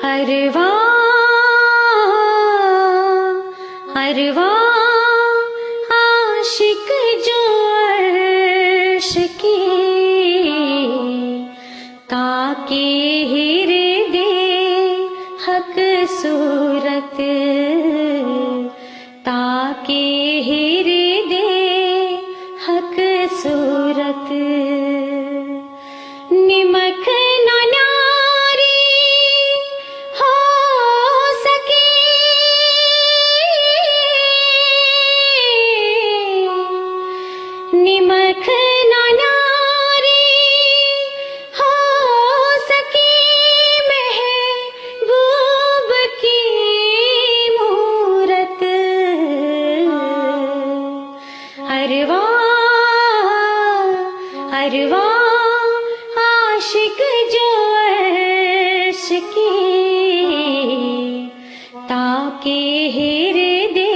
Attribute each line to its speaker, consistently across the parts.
Speaker 1: अरवा अरवा आशिक जो अर्श की ताके हृदय हक सूरत ताके हृदय हक सूरत निमक न न्यारी हो सके निमक न न्यारी हो सके महबूब की मूरत अरवा अरवा आशिक जो अर्श की ताके हृदय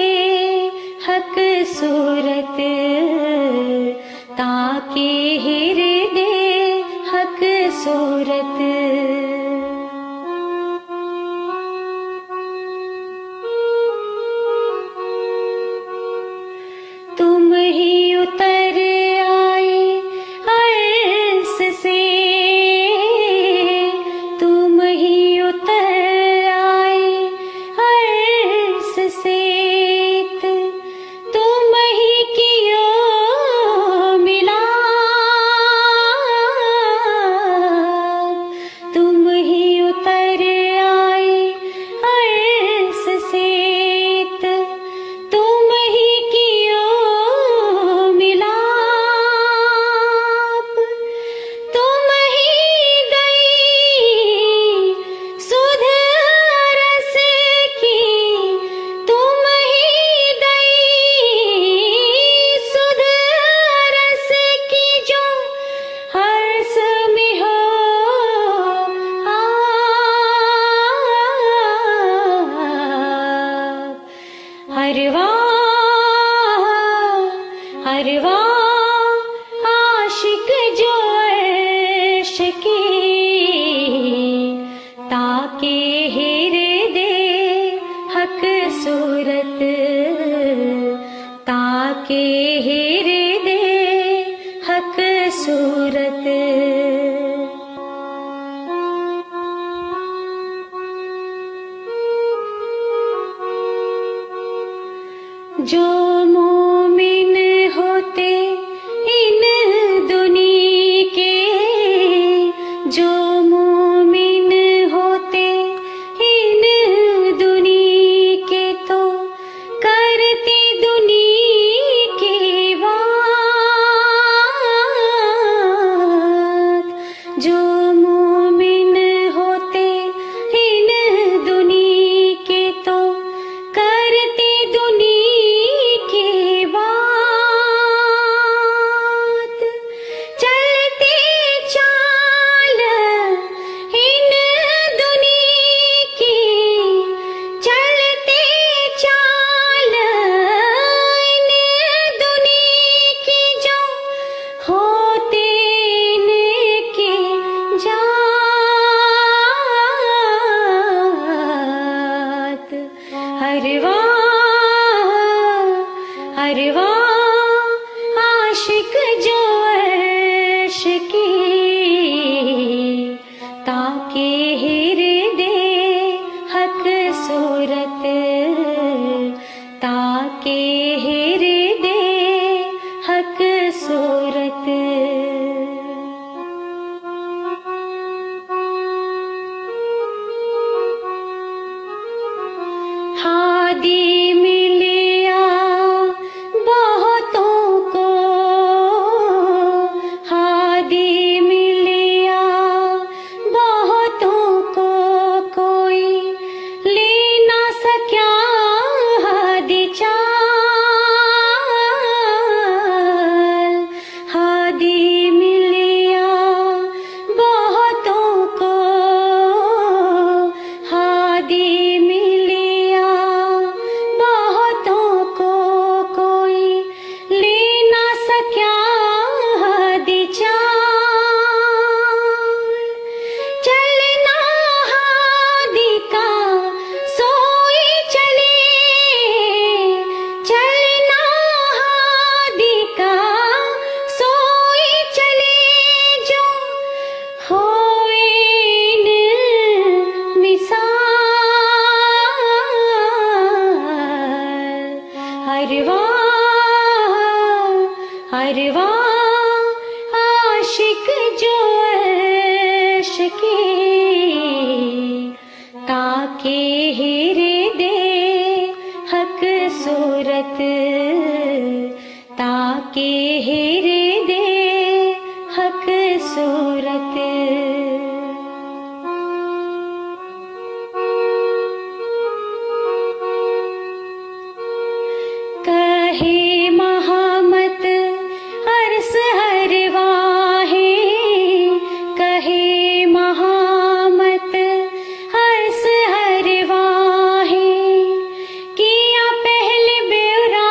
Speaker 1: हक सूरत ताके हृदय हक सूरत तुम ही उतर आए अर्श से तुम ही उतर आए अर्श से तुम ही कियो मिला तुम ही उतर आए अर्श से तुम ही कियो मिला तुम ही दई सुध रस की तुम ही दई सुध रस की जो हर्ष में हो हरवा हरवा आशिक जो अर्श की ताके हृदय हक सूरत ताके हृदय हक सूरत जो मोमिन होते इन दुनी के जो मोमिन होते इन दुनी के तो करते दुनी की बात जो मोमिन होते इन दुनी के तो करते दुनी की बात चलते चाल इन दुनी की चलते चाल इन दुनी की जो होते इनके जात हरवा हरवा आशिक जो अर्श की ताके हृदय हक सूरत ताके हृदय हक सूरत हादी मिलिया बहुतों को हादी मिलिया बहुतों को कोई ले ना सक्या हादी चाल अरवा आशिक जो अर्श के ताके हीरे दे हक सूरत ताके हीरे दे हक सूरत। कहे महामत अरस हर वाहे कहे महामत अरस हर वाहे किया पहले बेरा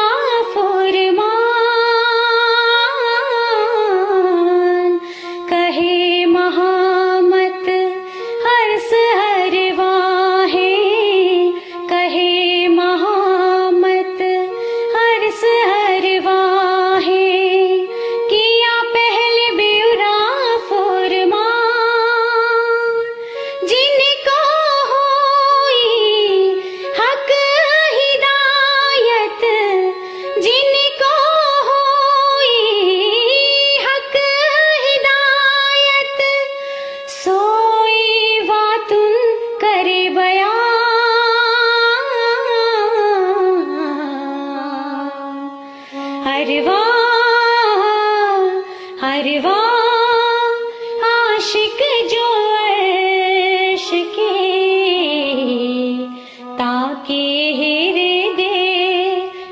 Speaker 1: फुरमान कहे महामत अरस हर वाहे कहे महामत अरस हर वाहे किया पहले बेरा फुरमान जिनको हुई हक हिदायत जिनको हुई हक हिदायत सोई वातुन करे बयान हरवा हरवा आशिक जो अर्श के ताके हीरे दे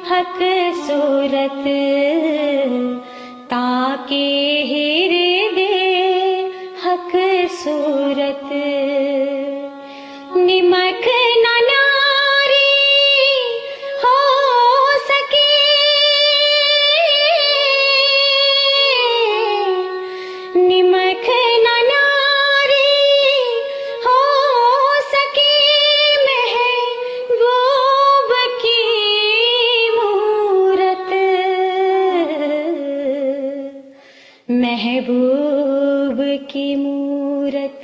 Speaker 1: हक सूरत ताके हीरे दे हक सूरत। निमक न नारी हो सके निमक न नारी हो सके महबूब की मूरत महबूब की मूरत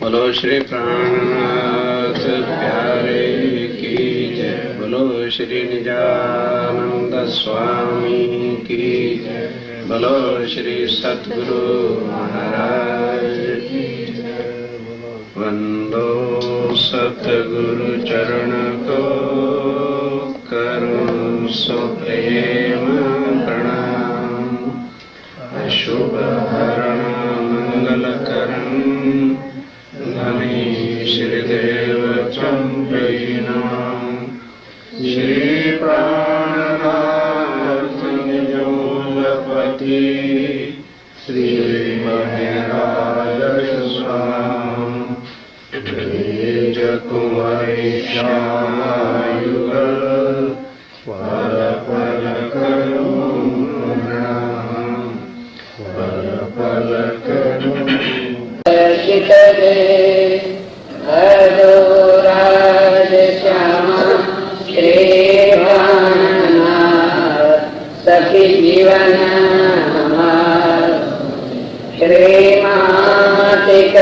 Speaker 2: बोलो श्री प्राणनाथ प्यारे की जय। बोलो श्री निजानंद स्वामी की जय। बोलो श्री सद्गुरु महाराज की जय। वंदो सतगुरु चरण को करो सो प्रेम प्रणाम। अशुभ हरण मंगल करण धनी श्रीदेव चंपैनाम। श्री प्राणनाथ निजोगपति श्री महराज स्वाम। तेज कुंवरी श्यामायुगल पल पल करो प्रणाम पल पल करो।
Speaker 3: राज श्यामा श्री भाननाथ सखी जीवन हमार श्री मातिक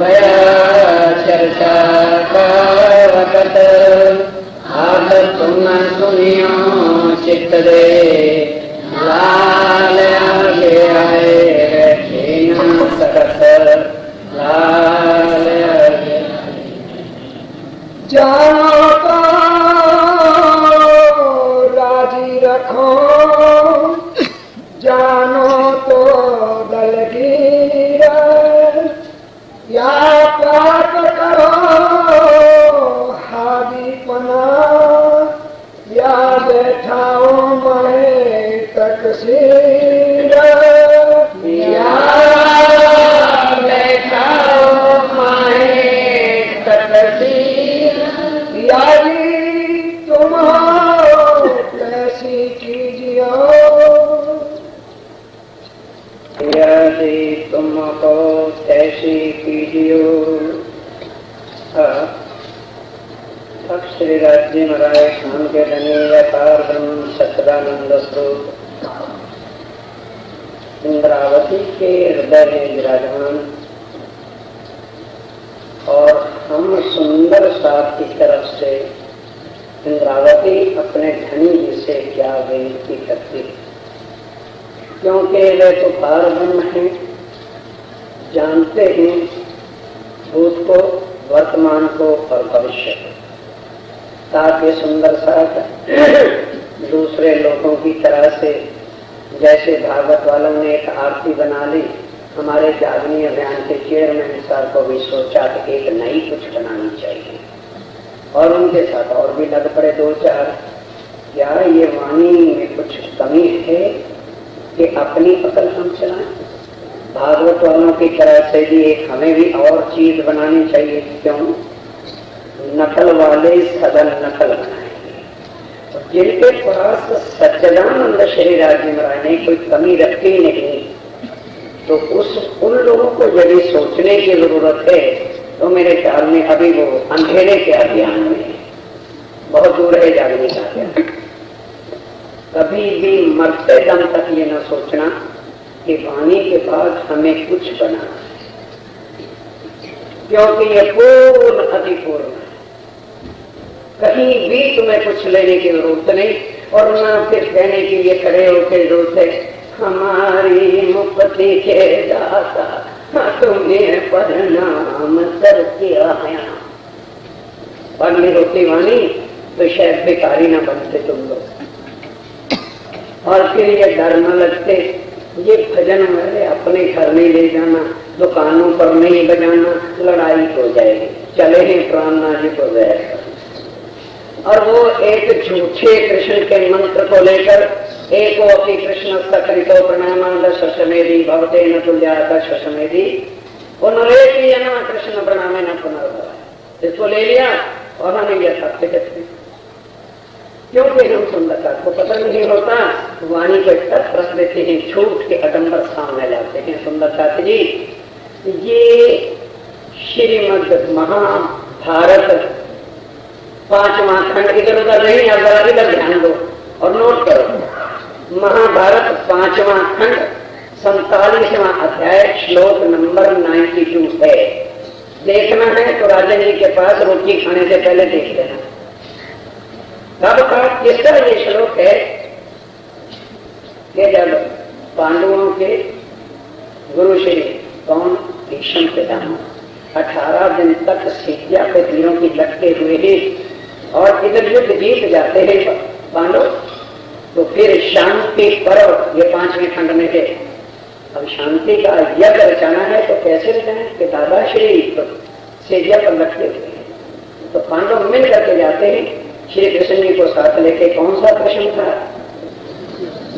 Speaker 3: बया चर्चा का वक़्त आप तुम सुनियो चित्त दे लाल आगे आए लाल जानो तो राजी रखो जानो तो दलगीर या पाप करो हादी पना या बैठाओ मैं तकसीर या बैठाओ माहे तकसीर यारी तुम हो कैसी कीजियो यारी तुम हो कैसी कीजियो। अब श्री राजी महाराज खान के धनी व्यापार ब्रह्म सच्चिदानंद स्वरूप इंद्रावती के हृदय में विराजमान और हम सुंदर साथ की तरफ से इंद्रावती अपने धनी जी से क्या बेनती करती, क्योंकि वे तो पार ब्रह्म हैं, जानते हैं भूत को, वर्तमान को और भविष्य को। ताकि सुंदर साथ दूसरे लोगों की तरह से, जैसे भागवत वालों ने एक आरती बना ली, हमारे जागनी अभियान के चेयरमैन साहब को भी सोचा कि एक नई कुछ बनानी चाहिए और उनके साथ और भी लग पड़े दो चार। क्या ये वाणी में कुछ कमी है कि अपनी अकल हम चलाएं? भागवत वालों की तरह से भी एक हमें भी और चीज बनानी चाहिए। क्यों? नकल वाले सदन नकल बनाएंगे। जिनके पास सच्चिदानंद श्री राजी महाराज ने कोई कमी रखी नहीं, तो उन लोगों को यदि सोचने की जरूरत है तो मेरे ख्याल में अभी वो अंधेरे के अभियान में बहुत दूर है जागने का अभियान। कभी भी मरते दम तक ये न सोचना कि वाणी के बाद हमें कुछ बनाना है, क्योंकि ये पूर्ण अधिपूर्ण है। कहीं भी तुम्हें कुछ लेने की जरूरत नहीं और ना फिर कहने के लिए खड़े होकर जरूरत है हमारी मुक्ति के दाता तुम्हें प्रणाम करके आया। पढ़नी होती वाणी तो शायद बेकारी ना बनते तुम लोग, और फिर ये डर न लगते ये भजन वाले अपने घर नहीं ले जाना, दुकानों पर नहीं बजाना, लड़ाई हो जाएगी। चले हैं प्राणनाथ जी को जाएगा। और वो एक झूठे कृष्ण के मंत्र को लेकर एको अपनी कृष्ण सकृतो प्रणाम दशमेदी भवते न तुल्या दशमेदी पुनरेति न कृष्ण प्रणामे न पुनर्भव। इसको ले लिया और हमें यथार्थ कहते, क्योंकि हम सुंदरता को पता नहीं होता, वाणी को तक रख देते हैं, झूठ के अडंबर सामने लाते हैं। सुंदरता जी ये श्रीमद् महाभारत 5वां खंड, इधर उधर नहीं, अब इधर ध्यान दो और नोट करो। महाभारत 5वां खंड 47वां अध्याय श्लोक नंबर 92 है। देखना है तो राजन जी के पास रोटी खाने से पहले देख लेना। कब का किसका ये श्लोक है कि जब पांडवों के गुरु श्री कौन भीष्म पितामह 18 दिन तक सीतिया पे तीरों की लटके हुए ही और इधर युद्ध जीत जाते हैं पांडव, तो फिर शांति पर्व ये 5वें खंड में है। अब शांति का यज्ञ रचाना है तो कैसे रचाना कि दादा श्री तो सीतिया पर लटके हुए हैं, तो पांडव मिल करके जाते हैं श्री कृष्ण जी को साथ लेके। कौन सा प्रश्न था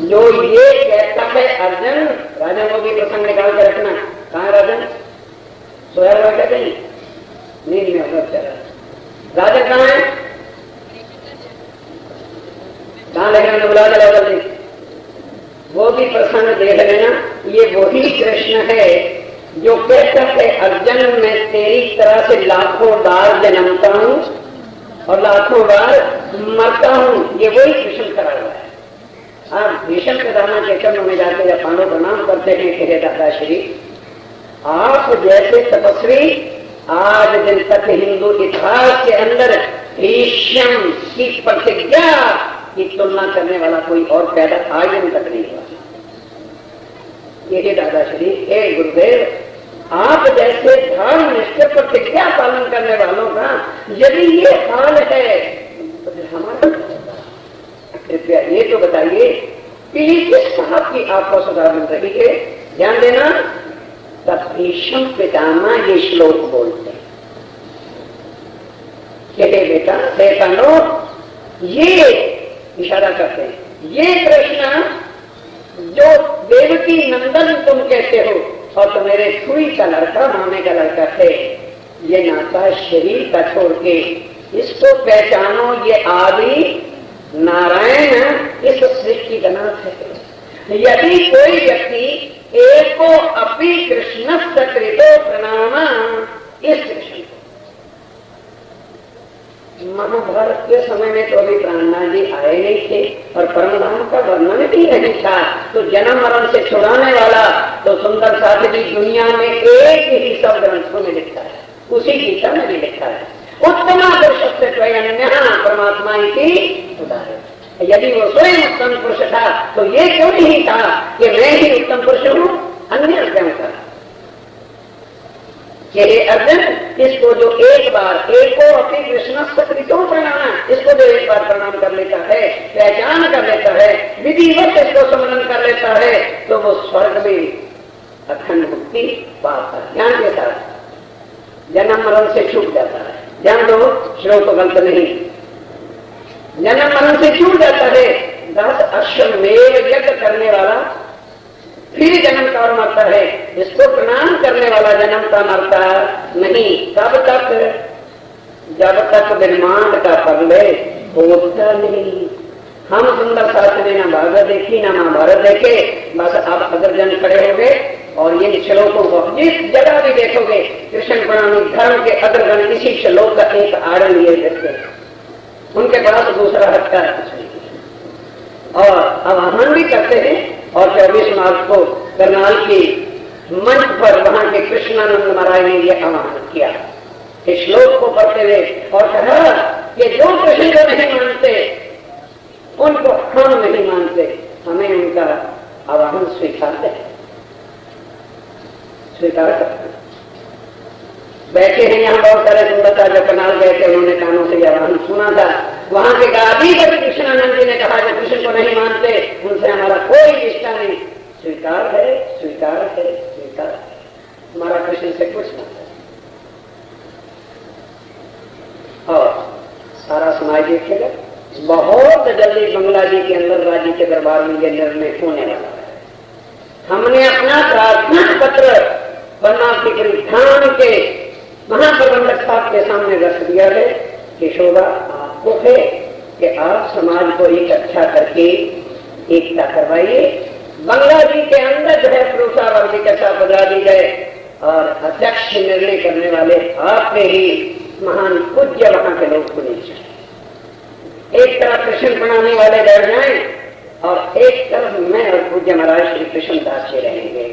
Speaker 3: जो ये कहता है अर्जुन? राजन को भी प्रसंग निकाल कर रखना। कहाँ राजन? सोया हुआ क्या कहीं? नींद में होगा। राजन कहाँ है? कहाँ लेकर बुला चला जल्दी। वो भी प्रसंग देख लेना। ये वही कृष्ण है जो कहता है अर्जुन मैं तेरी तरह से लाखों बार जन्मता हूँ और लाखों बार मरता हूँ। ये वही कृष्ण करा हुआ है। आप भीष्म पितामह के चरणों में जाते या पांडव प्रणाम करते हैं कि हे दादाश्री, आप जैसे तपस्वी आज दिन तक हिंदू इतिहास के अंदर भीष्म की प्रतिज्ञा की तुलना करने वाला कोई और पैदा आज दिन तक नहीं हुआ। ये दादाश्री, हे गुरुदेव, आप जैसे धर्म निष्ठ प्रतिज्ञा पालन करने वालों का यदि ये हाल है तो हमारा कृपया ये तो बताइए कि किस साहब की आपको सजा मिल रही है। ध्यान देना, तब भीष्म पितामह ये श्लोक बोलते हैं कि बेटा बेटानो, ये इशारा करते हैं, ये कृष्ण जो देवकी नंदन तुम कहते हो और तो मेरे छुई का लड़का, मामे का लड़का है, ये नाता शरीर का छोड़ के इसको पहचानो, ये आदि नारायण इस सृष्टि का नाथ है। यदि कोई व्यक्ति एको अपि कृष्ण कृतो प्रणाम, इस कृष्ण को महाभारत के समय में तो अभी प्राणनाथ जी आए नहीं थे और परमधाम का वर्णन भी नहीं था, तो जन्म मरण से छुड़ाने वाला तो सुंदर साथ भी दुनिया में एक ही सब ग्रंथों में लिखा है, उसी गीता में भी लिखा है, उत्तमा पुरुष से परमात्मा की उदाहरण। यदि वो स्वयं उत्तम पुरुष था तो ये क्यों नहीं था कि मैं ही उत्तम पुरुष हूँ, अन्य क्यों था? ये अर्जुन, इसको जो एक बार एको अपनी कृष्ण कृतो प्रणाम, इसको जो एक बार प्रणाम कर लेता है, पहचान कर लेता है, विधिवत इसको स्मरण कर लेता है, तो वो स्वर्ग में अखंड मुक्ति पाता है। ज्ञान के साथ जन्म मरण से छूट जाता है। ध्यान दो, श्लोक गलत नहीं, जन्म मरण से छूट जाता है। 10 अश्वमेध यज्ञ करने वाला फिर जन्मता और मरता है, इसको प्रणाम करने वाला जन्मता मरता नहीं। कब तक? जब तक ब्रह्मांड का पगले होता नहीं। हम सुंदर शास्त्र में ना भागवत देखी ना महाभारत देखे, बस आप अगर जन खड़े हो गए और ये श्लोकों को जिस जगह भी देखोगे, कृष्ण प्रणामी धर्म के अग्रगण इसी श्लोक का एक आड़ लिए देखते, उनके पास दूसरा हत्या कुछ नहीं। और आह्वान भी करते हैं, और 24 मार्च को करनाल की मंच पर वहां के कृष्णानंद महाराज ने यह आह्वान किया, इस श्लोक को पढ़ते हुए, और कहा कि जो कृष्ण को नहीं मानते उनको हम नहीं मानते, हमें उनका आह्वान स्वीकार करते। बैठे हैं यहाँ बहुत सारे सुंदरता, जो करनाल गए थे उन्होंने कानों से यह आह्वान सुना था। वहां के गादी पर कृष्णानंद जी ने कहा, जो कृष्ण को नहीं मानते उनसे हमारा कोई रिश्ता नहीं। स्वीकार है, स्वीकार है, स्वीकार है, हमारा कृष्ण से कुछ नहीं। और सारा समाज देखेगा, बहुत जल्दी बंगला जी के अंदर राज्य के दरबार में यह निर्णय होने वाला है। हमने अपना प्रार्थना पत्र बनाती धाम के महाप्रबंधक साहब के सामने रख दिया है कि शोभा आपको है कि आप समाज को इकट्ठा करके एकता करवाइए। बंगला जी के अंदर जो है पुरुषा वर्गिकता बजा दी गए और अध्यक्ष निर्णय करने वाले आपने ही महान पूज्य वहां के लोग सुने। एक तरफ कृष्ण बनाने वाले बैठ जाएं और एक तरफ मैं और पूज्य महाराज श्री कृष्ण दास जी रहेंगे।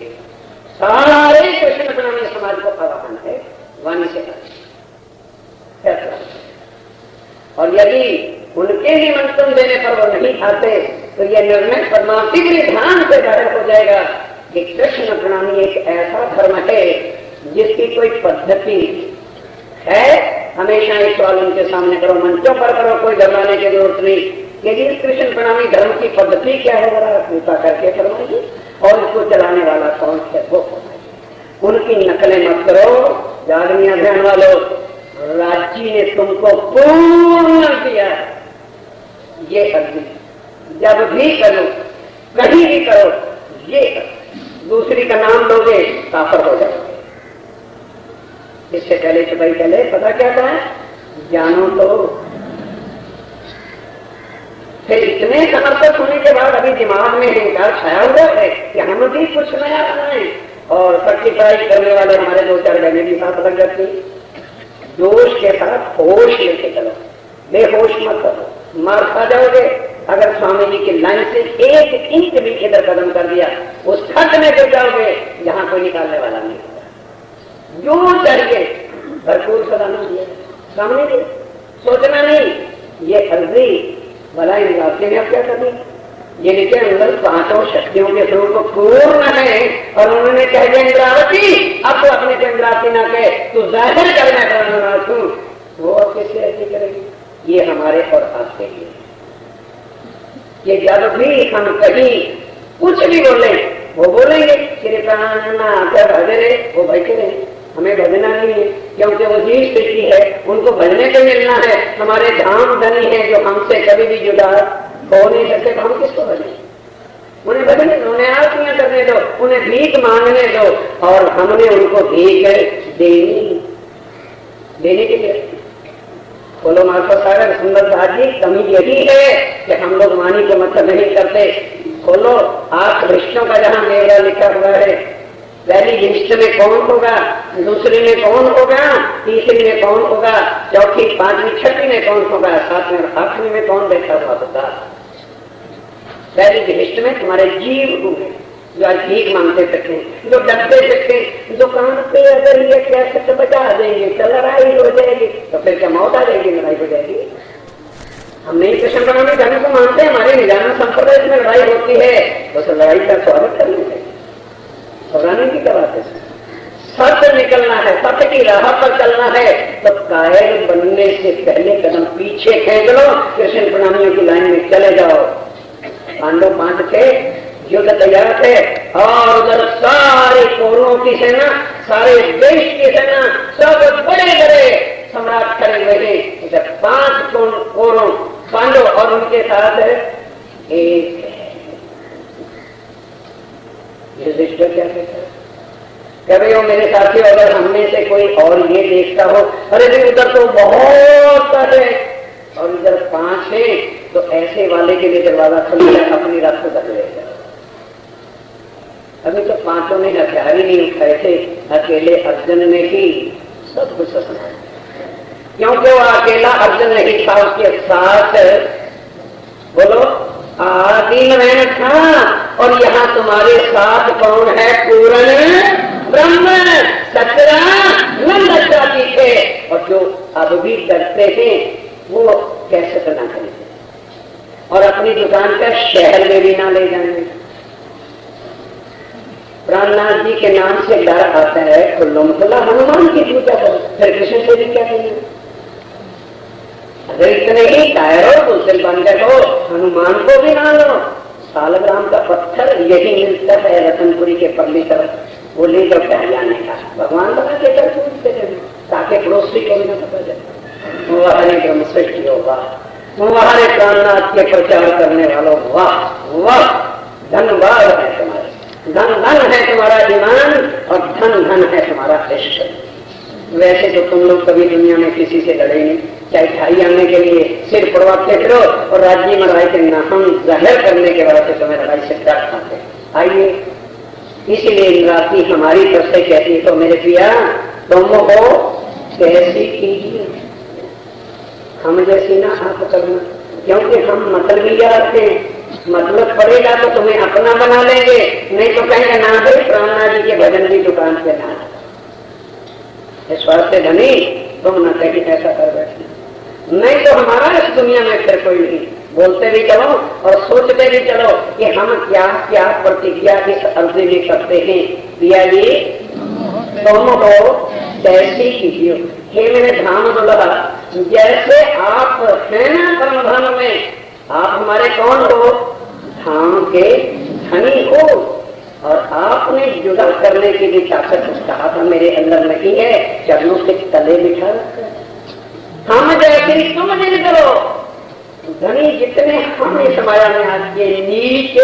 Speaker 3: सारे कृष्ण बनाने समाज को आह्वान है वाणी से कर। और यदि उनके निमंत्रण देने पर वो नहीं आते तो यह निर्णय परमार्थी ध्यान से जाहिर हो जाएगा कि कृष्ण प्रणामी एक ऐसा धर्म है जिसकी कोई पद्धति है। हमेशा एक सवाल उनके सामने करो, मंचों पर करो, कोई घबराने की जरूरत नहीं। यदि कृष्ण प्रणामी धर्म की पद्धति क्या है, जरा कृपा करके फरमाइए, और इसको चलाने वाला कौन है वो बताइए। उनकी नकलें मत करो। जागनी अभियान वालों, राज्य ने तुमको पूर्ण दिया, ये अर्जी जब भी करो, कहीं भी करो, ये दूसरी का नाम लोगे काफर हो जाओगे। इससे पहले तो भाई पहले पता क्या था, जानो तो। फिर इतने समर्पित होने के बाद अभी दिमाग में हिंकार छाया हुआ है कि हम भी कुछ नया बनाए, और सच्ची पढ़ाई करने वाले हमारे 2-4 बहने भी साथ लग जाती। जोश के साथ होश लेके चलो, बेहोश मत करो, मार खा जाओगे। अगर स्वामी जी की लाइन से 1 इंच भी इधर कदम कर दिया, उस खत में गिर जाओगे जहां कोई निकालने वाला नहीं होगा। जो चाहिए भरपूर सदाना दिया, सामने दिया, सोचना नहीं ये अर्जी भला इंद्रावती ने अब क्या करनी। जिनके अंदर 5 शक्तियों के स्वरूप पूर्ण है और उन्होंने कह दिया इंद्रावती, अब तो अपने को इंद्रावती ना कहे, तू जाहिर करना करना तू, वो अब कैसे ऐसे करेगी। ये हमारे और आपके लिए, ये जब भी हम कहीं कुछ भी बोले वो बोलेंगे भजरे, वो बैठे रहे, हमें भजना नहीं है, क्योंकि वो जी स्थिति है, उनको भजने को मिलना है। हमारे धाम धनी है जो हमसे कभी भी जुड़ा हो नहीं सकते, तो हम किसको भजें। उन्हें भजन, उन्हें आरतियां करने दो, उन्हें भीख मांगने दो, और हमने उनको भीख देने के लिए। बोलो मास्टर सागर सुंदर दास जी, कमी यही है कि हम लोग वाणी को मतलब नहीं करते। खोलो 8 वृक्षों का जहां मेरा लिखा हुआ है, पहली लिस्ट में कौन होगा, दूसरी में कौन होगा, तीसरी में कौन होगा, चौथी, 5वीं, 6वीं में कौन होगा, 7वीं, 8वीं में कौन बैठा हुआ होगा। पहली लिस्ट में तुम्हारे जीव होंगे जो आज भीख मांगते सकते हैं, जो डरते सकते हैं। दुकान पे अगर ये कैसे बचा देंगे तो लड़ाई हो जाएगी, तो फिर क्या मौत आ जाएगी, लड़ाई हो जाएगी। हम नहीं कृष्ण बनाने धर्म को मानते हैं, हमारे निजाना संप्रदाय में लड़ाई होती है, तो उस लड़ाई का स्वागत करना चाहिए, घबराने की क्या बात है। सत्य निकलना है, सत्य की राह पर चलना है, तो कायर बनने से पहले कदम पीछे खींच लो, कृष्ण प्रणामियों की लाइन में चले जाओ। पांडव 5 थे, युद्ध तैयार थे, और उधर सारे कौरवों की सेना, सारे देश की सेना, सब बड़े बड़े सम्राट खड़े हुए थे। इधर 5 कौरव पांडव और उनके साथ एक युधिष्ठिर क्या कहता है, कह रहे हो मेरे साथी, अगर हमने से कोई और ये देखता हो, अरे नहीं उधर तो बहुत है और इधर 5 है, तो ऐसे वाले के लिए दरवाजा खुल जाए, अपनी रात को बदल लेगा। अभी तो 5 ने हथियार ही नहीं उठाए थे, अकेले अर्जुन ने ही सब कुछ संभाला, क्योंकि वो अकेला अर्जुन नहीं था, उसके साथ बोलो आदि नारायण था, और यहाँ तुम्हारे साथ कौन है, पूर्ण ब्रह्म सच्चिदानंद जाति थे, और जो अब भी डरते हैं वो कैसे करना करेंगे, और अपनी दुकान का शहर में भी ना ले जाएंगे। प्राणनाथ जी के नाम से डर आता है, खुल्लम खुल्ला हनुमान की पूजा करो, फिर कृष्ण से भी क्या करेंगे। अगर इतने ही कायरो तुलसिल बंदर हो, हनुमान को भी ना लो, सालग्राम का पत्थर यही मिलता है रतनपुरी के परली तरफ, वो ले जाओ पहचाने का, भगवान बना के कर पूछते थे, ताकि पड़ोसी को भी ना पता जाए। वो हरे ब्रह्मश्रेष्ठ होगा, वो हरे प्राणनाथ के प्रचार करने वालों, वाह वाह, धन्यवाद है तुम्हारे, धन धन है तुम्हारा ईमान, और धन धन है तुम्हारा इश्क। वैसे तो तुम लोग कभी दुनिया में किसी से लड़े नहीं, चाहे ठाई आने के लिए सिर पड़वाते फिरो, और राज्य में लड़ाई के नाम जाहिर करने के बाद तुम्हें लड़ाई से डर खाते। आइए, इसलिए रात्रि हमारी तरफ से कहती है, तो मेरे पिया तुम हो कैसी कीजिए, हम जैसी ना आप करना, क्योंकि हम मतलब आते हैं, मतलब पड़ेगा तो तुम्हें अपना बना लेंगे, नहीं तो कहेंगे ना भाई प्राणनाथ जी के भजन की दुकान पे ना, इस वास्ते धनी तुम न कहीं ऐसा कर बैठे, नहीं तो हमारा इस दुनिया में फिर कोई नहीं। बोलते भी चलो और सोचते भी चलो कि हम क्या क्या प्रतिज्ञा इस अर्जी में करते हैं। पिया जी तुम हो कैसी कीजिए, हे मेरे धाम दुल्हा, जैसे आप हैं ना परमधाम में, आप हमारे कौन हो, धाम के धनी हो, और आपने जुदा करने की भी ताकत कहा था मेरे अंदर नहीं है, चरणों के तले बिठा रखा, हम जैसे तुम जिन करो। धनी जितने हम इस माया में आज के नीच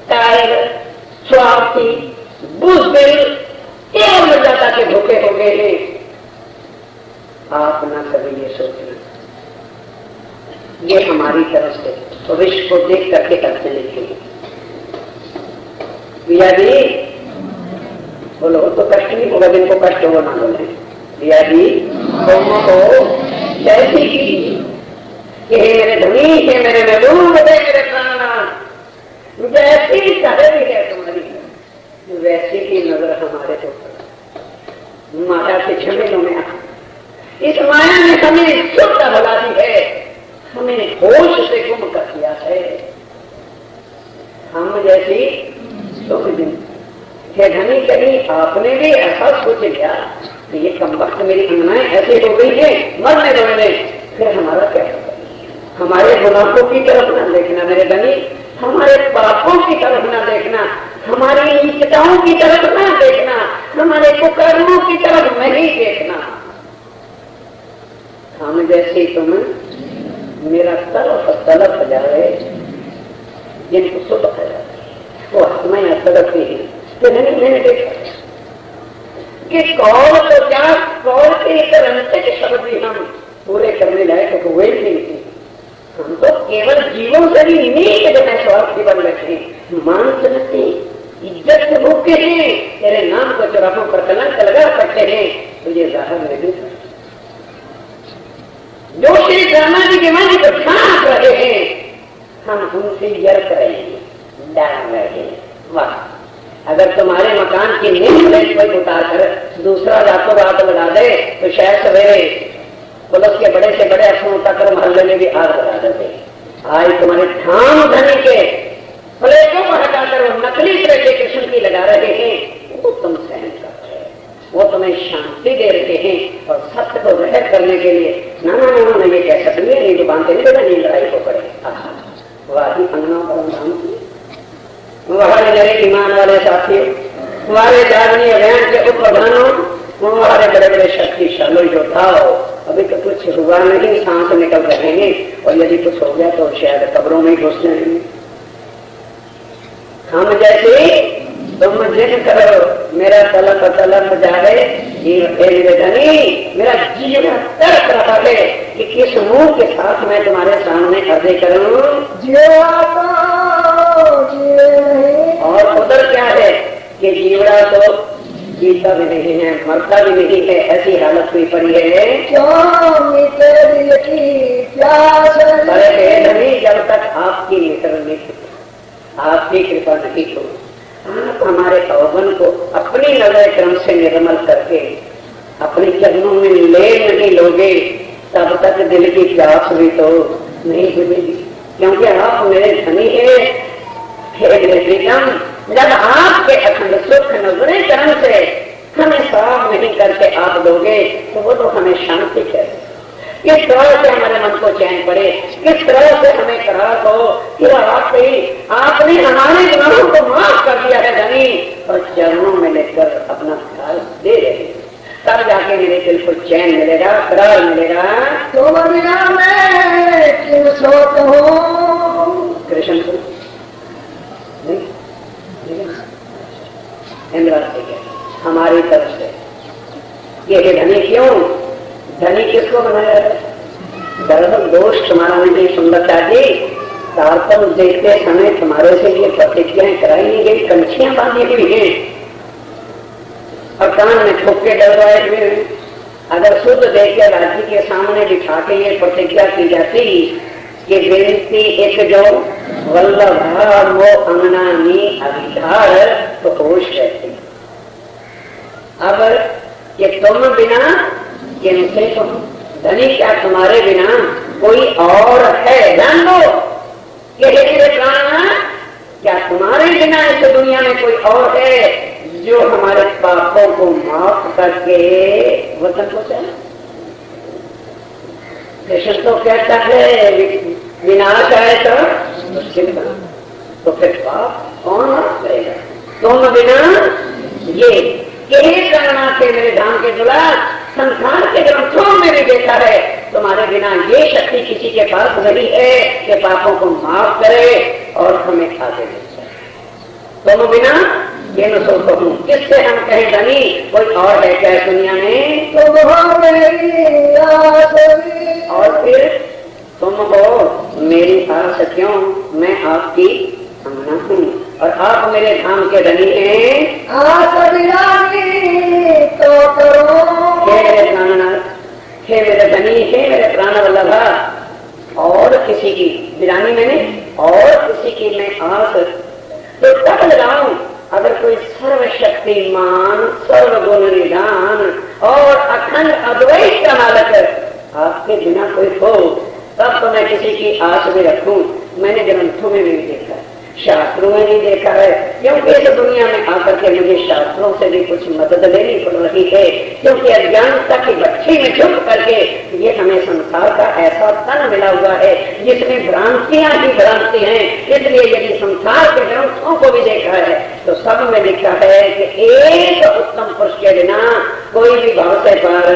Speaker 3: कायर स्वार्थी बुज़दिल एवं मर्यादा के धोखे हो गए हैं, आप ना कभी ये सोचना, ये हमारी तरफ से तो विश्व को देख करके करते लिखेंगे। पिया जी बोलो तो कष्ट नहीं होगा, जिनको कष्ट होगा ना बोले। पिया जी तुम हो कैसी की, हे मेरे धनी, हे मेरे महबूब, हे मेरे प्राणनाथ, जैसी सहेली है तुम्हारी वैसी की नजर हमारे ऊपर, माया के झमेलों में इस माया ने हमें शुद्ध भला दी है, हमें होश से गुम कर दिया है, हम जैसी सुख दिन। हे धनी कहीं आपने भी ऐसा सोच लिया कि ये कम वक्त मेरी अंगनाएं ऐसी हो गई है मरने दौड़ने, फिर हमारा क्या होगा। हमारे गुनाहों की तरफ ना देखना मेरे धनी, हमारे पापों की तरफ ना देखना, हमारी नीचताओं की तरफ ना देखना, हमारे कुकर्मों की तरफ नहीं देखना। हम जैसे तुम मेरा तरफ तलफ जाए, जिनको सुख है वो हमें तड़पती है कि नहीं, मैंने देखा कि कौन तो क्या कौन के लेकर अंत के शब्द भी हम पूरे करने लायक हुए नहीं थे। हम तो केवल जीवों से भी नीक जैसे स्वार्थ बन बैठे, मांस नहीं, इज्जत से भूखे हैं, तेरे नाम को चौराहों पर कलंक लगा सकते हैं, तुझे जाहिर नहीं कर। जो श्री ब्रह्मा जी के मन को ढांक रहे हैं, हम उनसे यर करेंगे, डर रहे हैं। वाह, अगर तुम्हारे मकान की नींव प्लेट पर उतार कर दूसरा रातों रात लगा दे तो शायद सवेरे पुलिस के बड़े से बड़े अफसरों तक मोहल्ले में भी आग लगा देते। आज तुम्हारे धाम धनी के प्लेटों को हटाकर वो नकली तरह के कृष्ण की लगा रहे हैं, वो तुम सहन कर रहे, वो तुम्हें शांति दे रहे हैं। और सत्य को ग्रहण करने के लिए ना ना ना ना ये कह सकते नहीं तो बांधते नहीं, बेटा नहीं लड़ाई को करे। वाही अंगना परम धाम की वहां मेरे ईमान वाले साथियों, हमारे धार्मिक अभियान के उप प्रधानों, हमारे बड़े बड़े शक्तिशाली योद्धाओं, अभी तो कुछ हुआ नहीं, सांस निकल रहे हैं, और यदि कुछ हो गया तो शायद कब्रों में घुस जाएंगे। हम जैसे तुम जिन करो मेरा तलप जावे, मेरे धनी मेरा जीवन तड़प रहा है कि किस मुंह के साथ मैं तुम्हारे सामने अर्जी करूं। और उधर क्या है कि जीवड़ा तो जीता भी नहीं है, मरता भी नहीं है, ऐसी हालत हुई पड़ी है। नहीं, जब तक आपकी मित्र नहीं, आपकी कृपा नहीं हो, आप हमारे अवगुण को अपनी नजर क्रम से निर्मल करके अपने चरणों में ले नहीं लोगे, तब तक दिल की प्यास भी तो नहीं बुझेगी। क्योंकि आप मेरे धनी है, प्रीतम, जब आपके अखंड सुख नजरे चरण से हमें साफ नहीं करके आप दोगे तो वो तो हमें शांति करे। किस तरह से हमारे मन को चैन पड़े, किस तरह से हमें करार हो कि आपने हमारे गुनाहों को माफ कर दिया है धनी, और चरणों में लेकर अपना ख्याल दे रहे हैं, तब जाके मेरे दिल को चैन मिलेगा, करार मिलेगा। तो कृष्ण को हमारी तरफ से ये धनी क्यों, धनी किसको बनाया है? दरअसल दोष तुम्हारा नहीं, सुंदरता जी, तारतम देखते समय तुम्हारे से ये प्रतिज्ञाएं कराई नहीं गई, कंछियां बांधी हुई हैं और कान में ठोके डरवाए हुए हैं। अगर शुद्ध देख के राज्य के सामने बिठा के ये प्रतिज्ञा की जाती कि बेनती एक जो वल्लभा मो अंगनानी अभिधार, तो होश रहती। अब ये तुम बिना किनसे तुम धनी, क्या तुम्हारे बिना कोई और है? जान लो कि मेरे प्राण, क्या तुम्हारे बिना इस दुनिया में कोई और है जो हमारे पापों को माफ करके वतन पहुंचाए? कृष्ण तो कहता है विनाश आए तो फिर पाप कौन माफ करेगा? तुम बिना ये करना के मेरे धाम के जुला, संसार के ग्रंथों में भी देखा है, तुम्हारे बिना ये शक्ति किसी के पास नहीं है कि पापों को माफ करे और हमें आगे ले जाए। तुम बिना ये न सोचो हूँ, किससे हम कहें धनी कोई और है क्या दुनिया में? और फिर तुम हो मेरी आस क्यों, मैं आपकी अंगना हूँ और आप मेरे धाम के धनी हैं। तो करो हे मेरे प्राणनाथ, हे मेरे धनी, हे मेरे प्राण वल्लभा, और किसी की विरानी मैंने और किसी की मैं आस तो तब लगाऊं अगर कोई सर्वशक्तिमान, सर्वगुण निधान और अखंड अद्वैत का मालक आपके बिना कोई हो, तब तो मैं किसी की आस में रखूं। मैंने ग्रंथों में भी देखा है, शास्त्रों में भी देखा है, क्योंकि इस दुनिया में आकर के मुझे शास्त्रों से भी कुछ मदद लेनी पड़ रही है, क्योंकि अज्ञानता की भट्ठी में झुक करके ये हमें संसार का ऐसा तन मिला हुआ है जिसमें भ्रांतियां ही भ्रांति हैं। इसलिए यदि संसार के ग्रंथों को भी देखा है तो सब में लिखा है कि एक उत्तम पुरुष के बिना कोई भी भाव से पार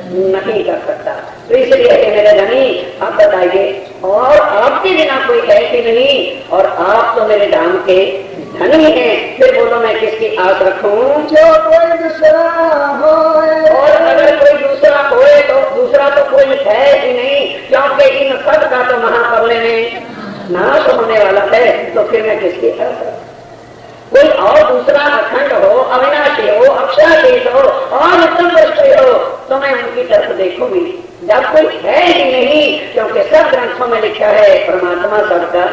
Speaker 3: नहीं कर सकता। तो इसलिए मेरे धनी आप बताइए, और आपके बिना कोई है कि नहीं? और आप तो मेरे धाम के धनी है, फिर बोलो मैं किसकी आस रखूं?
Speaker 2: जो कोई दूसरा हो,
Speaker 3: और अगर कोई दूसरा होए तो दूसरा तो कोई है ही नहीं, क्योंकि इन सब का तो महाप्रलय में नाश होने वाला है, तो फिर मैं किसकी आस रखूं? कोई और दूसरा अखंड हो, अविनाशी हो, अक्षरातीत हो और उत्तम वस्तु हो, तो मैं उनकी तरफ देखूंगी। जब कोई है ही नहीं, क्योंकि सब ग्रंथों में लिखा है परमात्मा सबका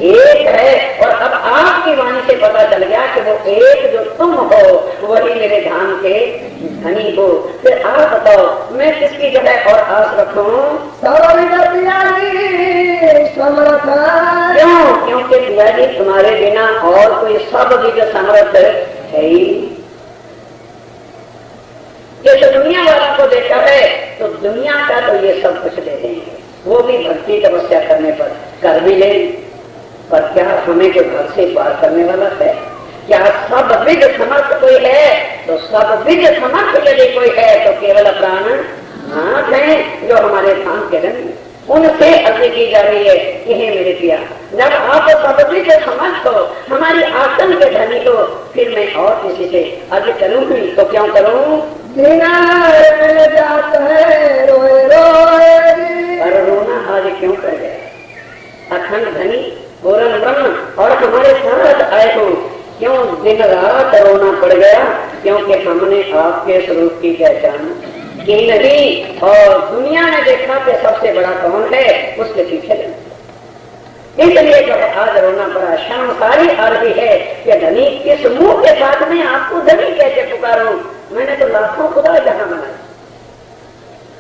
Speaker 3: एक है, और अब आपकी वाणी से पता चल गया कि वो एक जो तुम हो वही मेरे धाम के धनी हो। फिर आप बताओ मैं किसकी जगह और आस रखूं? क्यों? क्योंकि पिया जी तुम्हारे बिना और कोई सब भी जो समर्थ है ही। जैसे दुनिया वालों को देखा है तो दुनिया का तो ये सब कुछ दे देंगे, वो भी भक्ति तपस्या करने पर कर भी ले, पर क्या हमें जो घर से पार करने वाला है? क्या सब विध समर्थ कोई है? तो सब विध समर्थ यदि कोई है तो केवल प्राणनाथ है जो हमारे काम के रंग, उनसे अर्जी की जा रही है कि हे मेरे पिया, जब आप सब विध समर्थ हो, हमारी आसन के धनी हो, फिर मैं और किसी से अर्ज करूंगी तो क्यों करूं?
Speaker 2: जाता है रोए रोए,
Speaker 3: पर रोना आज क्यों कर गया? अखंड धनी पूर्ण ब्रह्म और हमारे साथ आए हो, क्यों दिन रात रोना पड़ गया? क्योंकि हमने आपके स्वरूप की पहचान की नहीं, और दुनिया ने देखा कि सबसे बड़ा कौन है, उसके पीछे इसलिए जो आज रोना पड़ा। शर्मसारी अर्जी है कि धनी किस मुंह के साथ में आपको धनी कैसे पुकारूं? मैंने तो लाखों खुदा जहां बनाए,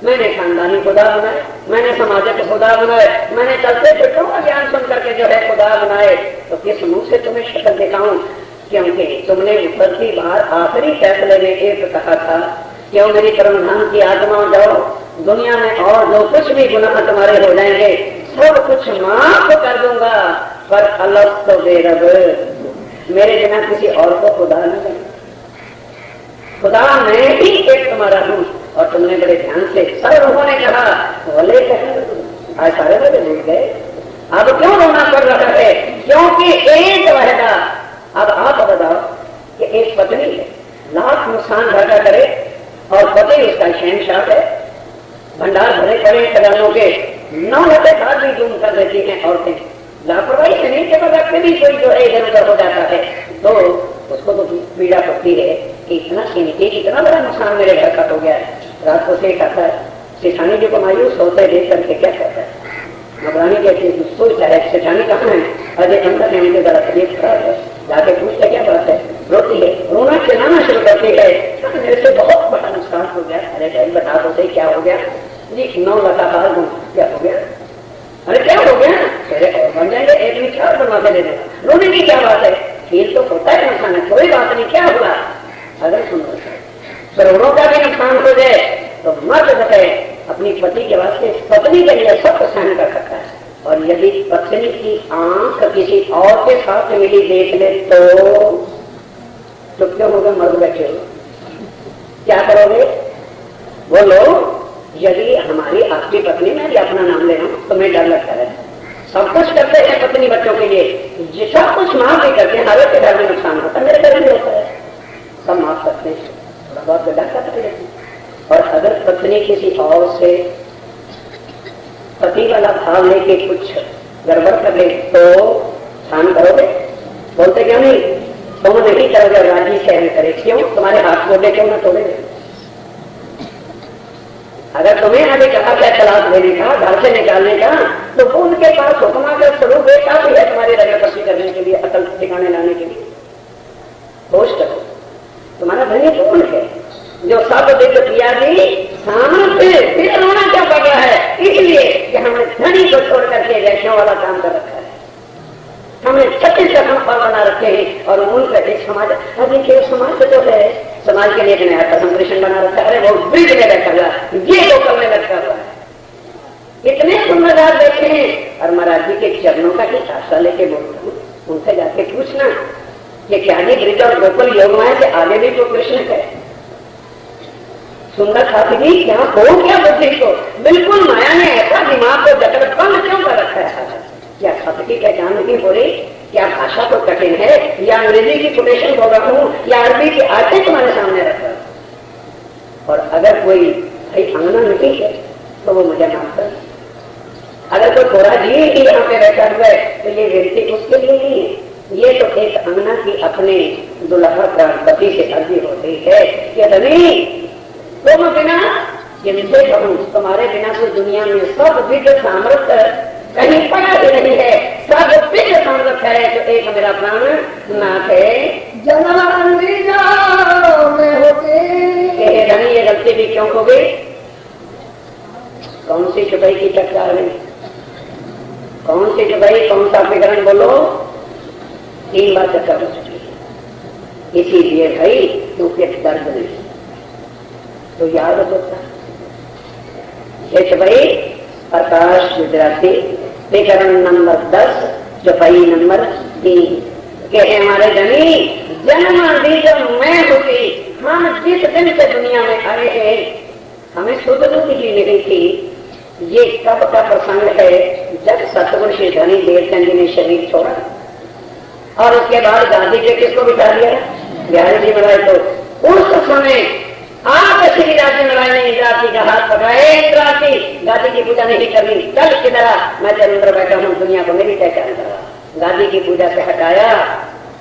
Speaker 3: मैंने खानदानी खुदा बनाए, मैंने सामाजिक खुदा बनाए, मैंने चलते फिरतों का ज्ञान सुन करके जो है खुदा बनाए, तो किस मुंह से तुम्हें शक्ल दिखाऊं? क्योंकि तुमने उतरती बार आखिरी फैसले में एक कहा था, क्यों मेरी परमधाम की आत्मा जाओ, दुनिया में और जो कुछ भी गुनाह तुम्हारे हो जाएंगे सब कुछ माफ कर दूंगा, पर अलग तो बेरब, मेरे बिना किसी और को खुदा न बने, खुदा मैं ही एक तुम्हारा हूँ। और तुमने बड़े ध्यान से सब लोगों ने कहा बोले आज सारे बड़े भूल गए, अब क्यों रोना पड़ रहा है? क्योंकि एक वायदा। अब आप बताओ कि एक पत्नी है, लाख नुकसान घटा करे और पति उसका शहनशाह है, भंडार भरे पड़े खजानों के, 9 घंटे बाद भी जूम कर देती हैं औरतें, लापरवाही से नहीं के बगैर भी कोई जो है इधर उधर हो जाता है, तो उसको तो पीड़ा पड़ती है कि इतना कीमती इतना बड़ा नुकसान मेरे घर का हो गया है। रात को से खाता है, सेठानी जी को मायूस होते देख करके क्या कहता है? नौकरानी कहती है सोचता है सेठानी कहाँ है? अजय अंदर है, उनके जरा तबीयत खराब है, जाके पूछते क्या बात है? रोती है, रोना चिल्लाना शुरू करती है, मेरे से बहुत बड़ा नुकसान हो गया। अरे भाई बता दो सही क्या हो गया? जी 9 लगातार क्या हो गया? अरे क्या हो गया? अरे और बन जाएंगे, एक भी 4 बनवा के दे देना, रोने की क्या बात है? फील तो होता है नुकसान है, कोई बात नहीं, क्या हुआ? अगर सुन करोड़ों का भी नुकसान हो जाए तो मर्द है अपनी पति के वास्ते पत्नी के लिए सब सहन कर सकता है, और यदि पत्नी की आंख किसी और के साथ मिली देख ले तो क्यों होगा? मर्द बैठे हो क्या करोगे? बोलो। यदि हमारी आपकी पत्नी, मैं भी अपना नाम ले रहा हूँ, तो मैं डर लगता है, सब कुछ करते हैं पत्नी बच्चों के लिए, सब कुछ माफ भी करते हैं, हर एक के घर में नुकसान होता है, मेरे घर में होता है, सब माफ करते हैं, थोड़ा बहुत गड्ढा करते हैं। और अगर पत्नी किसी और से पति वाला भाव लेके कुछ गड़बड़ कर ले तो ध्यान करोगे? बोलते क्यों नहीं? तुम नहीं करोगे, राजी सहन करे, क्यों? तुम्हारे हाथ बोले क्यों ना तोड़े? अगर तुम्हें अभी कहा क्या तलाक देने का, घर से निकालने का, तो वो उनके पास हुक्मा का स्वरूप बेटा भी है तुम्हारी रगड़पट्टी करने के लिए, अकल ठिकाने लाने के लिए। होश करो, तुम्हारा धनी कौन है जो सब विध पिया दी सामने फिर रोना क्या पड़ रहा है? इसलिए कि हमने धनी को छोड़ करके वैष्णव वाला काम कर रखा है, हमने 36 रकम बना रखे हैं, और उनका एक समाज, अभी के समाज जो है, समाज के लिए एक नया कंसंट्रेशन बना रखा है, वो ब्रिज में रखा हुआ, ये तो करने रखा हुआ है। इतने सुंदर रात देखे हैं, और महाराज जी के चरणों का ही आशा लेके बोलता हूँ, उनसे जाके पूछना कि क्या जी ब्रिज और गोकुल योग माया से आगे भी तो कृष्ण है? सुंदर खाती जी क्या हो क्या बुद्धि को, बिल्कुल माया ने ऐसा दिमाग को जकड़ बंद क्यों कर रखा है? क्या खत की पहचान नहीं हो रही? क्या भाषा तो कठिन है, या अंग्रेजी की कोटेशन बोल रहा हूँ, या अरबी के आटे तुम्हारे सामने रख रहा हूं। और अगर कोई भाई अंगना नहीं है तो वो मुझे माफ कर। अगर कोई कोरा जी ही यहाँ पे बैठा हुआ है तो ये व्यक्ति उसके लिए नहीं है, ये तो एक अंगना की अपने दुल्हा प्राणपति से अर्जी होती है कि धनी तुम बिना जिनसे कहूँ तुम्हारे बिना तो दुनिया में सब विध सामर्थ्य कहीं पड़ा ही नहीं है, सब विध सामर्थ्य है जो एक मेरा प्राण नाथ है।
Speaker 2: जन्मांधी जाओ मैं होती
Speaker 3: धनी ये गलती भी क्यों हो गई? कौन सी चुपाई की चर्चा है? कौन सी चुपाई, कौन सा विवरण बोलो? 3 बार चर्चा हो चुकी है। इसीलिए भाई क्योंकि दर्द नहीं तो याद होता ये चुपाई प्रकाश गुजराती विकरण नंबर 10 चौपाई नंबर 3 के हमारे धनी जन्मांधी जब मैं होती, हम जिस दिन से दुनिया में आए हैं हमें शुद्ध दूध ही नहीं थी। ये कब का प्रसंग है? जब सतगुरु श्री धनी देवचंद जी ने शरीर छोड़ा और उसके बाद गांधी जी किसको बिठा दिया? बिहारी जी बनाए। तो उस समय आप श्री राजी महाराज ने इंद्रावती का हाथ पकड़ाए, इंद्रावती गांधी की पूजा नहीं करनी, चल किधर मैं चंद्र बैठा हूँ, दुनिया को मेरी पहचान करा। गांधी की पूजा से हटाया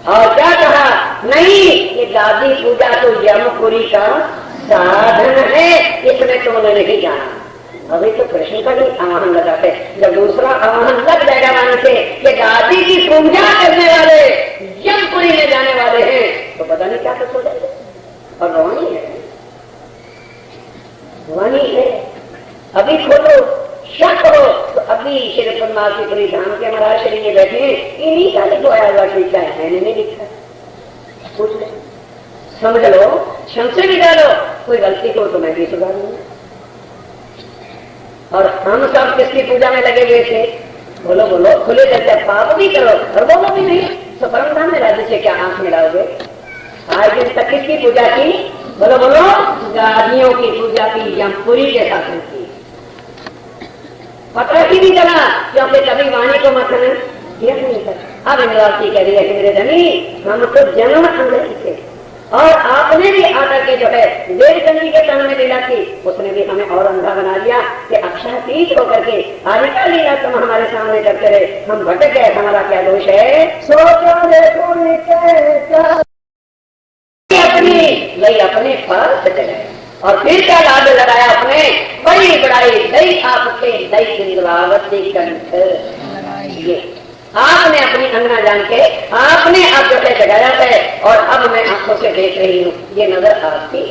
Speaker 3: और क्या कहा? नहीं, ये गांधी पूजा तो यमपुरी का साधन है, इसमें तुमने नहीं जाना। अभी तो कृष्ण का भी आवाहन लगाते, जब दूसरा आवाहन लग जाएगा मान से कि गांधी की पूजा करने वाले यमपुरी में जाने वाले हैं तो पता नहीं क्या कुछ हो जाएगा। और रोनी है, वाणी है। अभी खोलो शक हो तो अभी श्री पद्मावतीपुरी धाम के महाराज श्री जी बैठे इन्हीं का लिखो आया हुआ लिखा है, मैंने नहीं लिखा। पूछ ले, समझ लो, संशय भी डालो, कोई गलती हो तो मैं भी सुधार लूंगा। और हम सब किसकी पूजा में लगे हुए थे? बोलो बोलो, खुले जैसे पाप भी करो और बोलो भी नहीं तो परम धाम में राज्य से क्या आंख मिलाओगे? आज दिन तक किसकी पूजा की? बोलो बोलो, गादियों की पूजा की, यमपुरी के शासन की। पता ही नहीं चला क्योंकि कभी वाणी को मथन किया नहीं था। अब इंद्रावती कह रही है कि मेरे धनी हम तो जन्म अंग्रेजी थे और आपने भी आकर के जो है देवचंदी के तन में लीला की, उसने भी हमें और अंधा बना दिया कि अक्षातीत होकर के आरिका लीला तुम हमारे सामने करते रहे, हम भटक गए, हमारा क्या दोष है?
Speaker 2: सोचो देखो
Speaker 3: लई अपने पास चले और फिर क्या लाभ लगाया अपने? बड़ी बड़ाई दई आपके दई इंद्रावती कंठ। ये आपने अपनी अंगना जान के आपने आप जो है जगाया है और अब मैं आंखों से देख रही हूँ, ये नजर आपकी,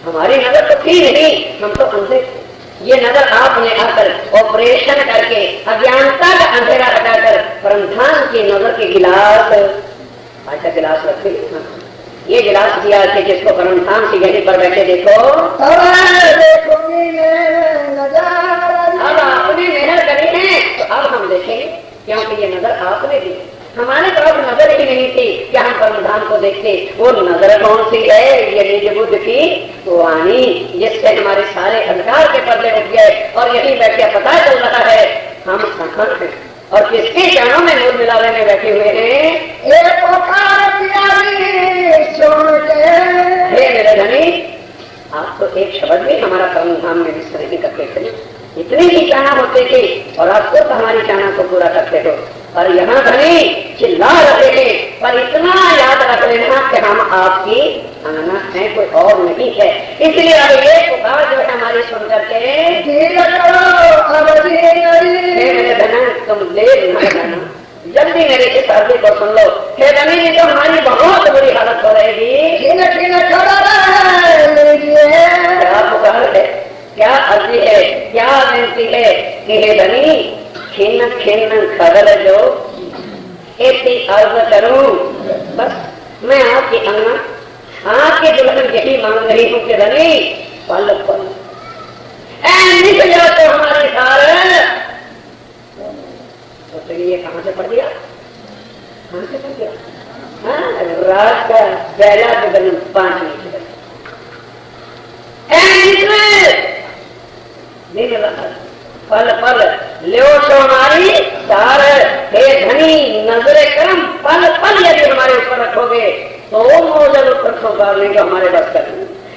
Speaker 3: हमारी नजर तो थी नहीं, हम तो अंधे। ये नजर आपने आकर ऑपरेशन करके अज्ञानता का अंधेरा हटाकर परमधाम की नजर के गिलास, अच्छा गिलास रखे, ये गिलास दिया कि जिसको परमधाम से यहीं पर बैठे देखो, अब आपने मेहनत करी है तो अब हम देखेंगे, क्योंकि ये नजर आपने दी, हमारे तरफ नजर ही नहीं थी कि हम परमधाम को देखते। वो नजर कौन सी है? ये निज बुद्ध की वाणी, जिससे हमारे सारे अंधकार के पर्दे उठ गए और यही बैठे पता चल रहा है हम कहाँ हैं और किसके चरणों में नूर मिलावे में बैठे हुए हैं। हे मेरे धनी, आप तो एक शब्द भी हमारा परमधाम में विस्तार नहीं करते थे, इतनी ही चाहना होते थे और आप तो हमारी चाहना को पूरा करते हो। और यहाँ धनी चिल्ला रहे थे, पर इतना याद रख लेना कि हम आपकी अंगना है, कोई और नहीं है। इसलिए अब ये पुकार जो है हमारी सुन करके मेरे धन तुम देर न करना, जल्दी मेरे इस अर्जी को सुन लो। हे धनी जी, तो हमारी बहुत बुरी हालत हो रहेगी। क्या पुकार है, क्या अर्जी है, क्या विनती है कि हे धनी खिन्न खिन्न खगल जो ऐसी अर्ज करूं, बस मैं आपकी अंगना आपके दुल्हन यही मांग रही हूँ कि धनी पल पल निकल जाओ तो हमारे सारे। तो ये कहाँ से पड़ गया, कहाँ से पड़ गया? रात का पहला बदल 5 मिनट दिन पल पल ले हमारी विस्तार। हे धनी नजरे करम पल पल यदि हमारे ऊपर रखोगे तो मौजल ऊपर तो नहीं जो हमारे बस कर।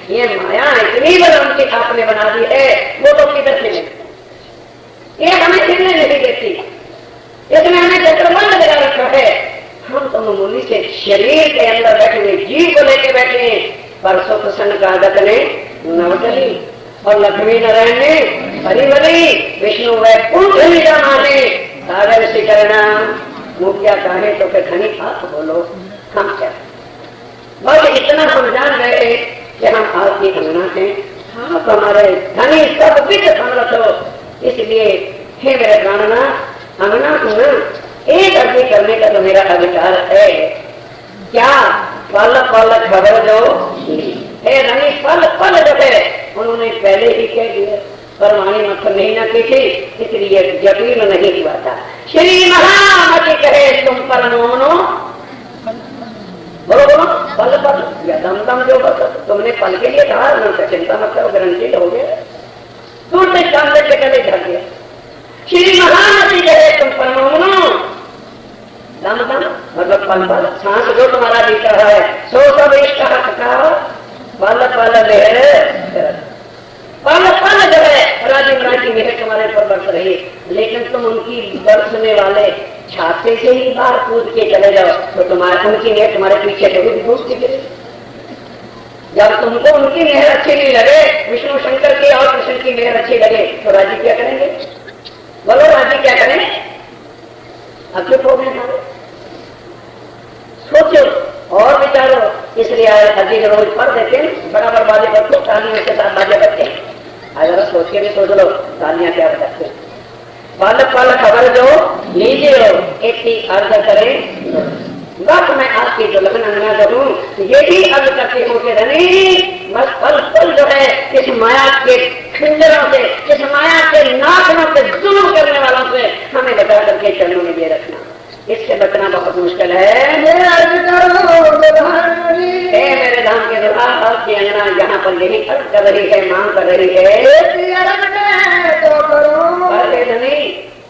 Speaker 3: ये माया इतनी बलम की आपने बना दी है, वो तो किधर से ये हमें खेलने नहीं देती, इसमें हमें चक्रबंध लगा रखा है। हम तो मामूली से शरीर के अंदर बैठे हुए जीव को लेके बैठे हैं, पर सुप्रसन्न कादक ने नवदली और लक्ष्मी नारायण ने हरिवली विष्णु वैकुंठ माने सागर से करना मुखिया कहे तो फिर धनी आप बोलो हम क्या। बस इतना हम जान गए कि हम आपकी गणना थे, आप हमारे धनी सब कुछ समर्थ हो। इसलिए हे मेरे प्राणना अंगना एक अर्जी करने का तो मेरा अधिकार है। क्या पल पल खबर जो हे धनी पल पल जो है उन्होंने पहले ही कह दिया, पर वाणी मत नहीं न की थी, इसलिए जटिल नहीं हुआ था। श्री महामति कहे तुम पर मोनो बोलो बोलो पल पल या दम दम जो बस तुमने पल के लिए कहा न चिंता मत करो, गारंटी हो गया दूर से सामने के गले झड़ गया। श्री महामति कहे तुम पर मोनो दम दम मतलब पल पल सांस जो तुम्हारा बीत रहा है सो सब इसका पल पल लहर पल पल जो है राजीव राय की मेहर तुम्हारे ऊपर बरस रही, लेकिन तुम उनकी बरसने वाले छाते से ही बाहर कूद के चले जाओ तो तुम्हारे उनकी मेहर तुम्हारे पीछे कभी घूस के गिरे। जब तुमको उनकी मेहर अच्छी नहीं लगे, विष्णु शंकर की और कृष्ण की मेहर अच्छी लगे तो राजी क्या करेंगे? बोलो राजी क्या करें? अब चुप हो गए, सोचो और विचारो। इसलिए अजीब रोज पढ़ देते हैं, बराबर बाजे बच्चों तालियों के साथ बाजे बच्चे अगर सोच के भी सोच लो तालियां क्या बजाते हैं। पल पल खबर जो लीजिए हो एक अर्ज करें बस मैं आपकी जो लगन अंगना जो हूँ ये भी अर्ज करती हूँ कि धनी बस पल पल जो है इस माया के खंजरों से, इस माया के नाखनों से जुल्म करने वालों से हमें बचा करके चरणों में ये रखना। इससे बचना बहुत मुश्किल है। मेरे धाम के दरबार आपकी अंगना यहाँ पर यही अर्ज कर रही है, मांग कर रही है तो करो। नहीं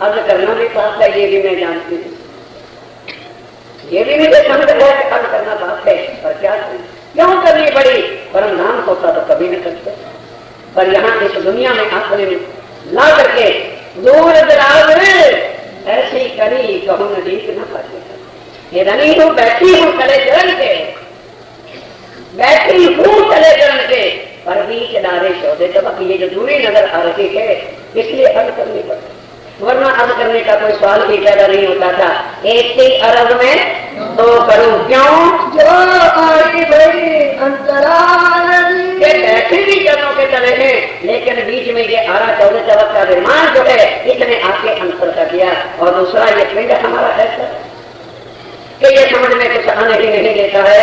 Speaker 3: अर्ज करना भी पाप है, ये भी मैं जानती हूँ, ये भी मुझे समझ है कि अर्ज करना पाप है, पर क्या करें क्यों करनी पड़ी? परम धाम होता तो कभी न करते, पर यहाँ इस दुनिया में आपने ला करके दूर दराज ऐसी करी कहूं नदीक न पाते। ये धनी हूँ बैठी हूँ तले चरण के, बैठी हूँ तले चरण के, पर बीच डारे शोधे तब ये जो दूरी नजर आ रही है इसलिए अर्ज करनी पड़ती, वरना अर्ज करने का कोई सवाल भी पैदा नहीं होता था। एक ही अर्ज में तो करूं क्यों जो आगे बड़ी अंतराल बैठे भी चरणों के तले हैं, लेकिन बीच में ये 14 चवक का निर्माण जो है इसने आके अंतर कर दिया। और दूसरा ये पिंड हमारा ऐसा कि ये समझ में कुछ आने ही नहीं देता है।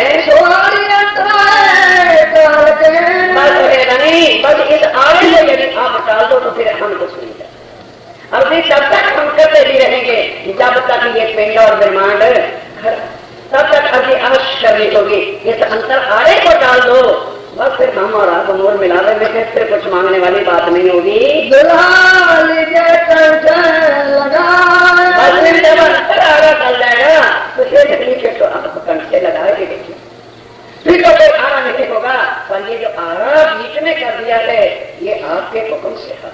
Speaker 3: बस इस आगे को यदि आप टाल दो तो फिर हम कुछ नहीं करते। अभी तब तक हम करते भी रहेंगे जब तक ये पिंड और निर्माण तब तक अभी अवश्य करनी होगी। इस अंतर आड़े को टाल दो बस फिर हम और आप मोर मिला रहे हैं, फिर कुछ मांगने वाली बात नहीं होगी। जब अंतर आड़ा टल जाएगा तो फिर तो आप कंठ से लगा के देखिए, फिर तो कोई आड़ा नहीं होगा। पर ये जो आड़ा बीच में कर दिया है ये आपके हुक्म से है।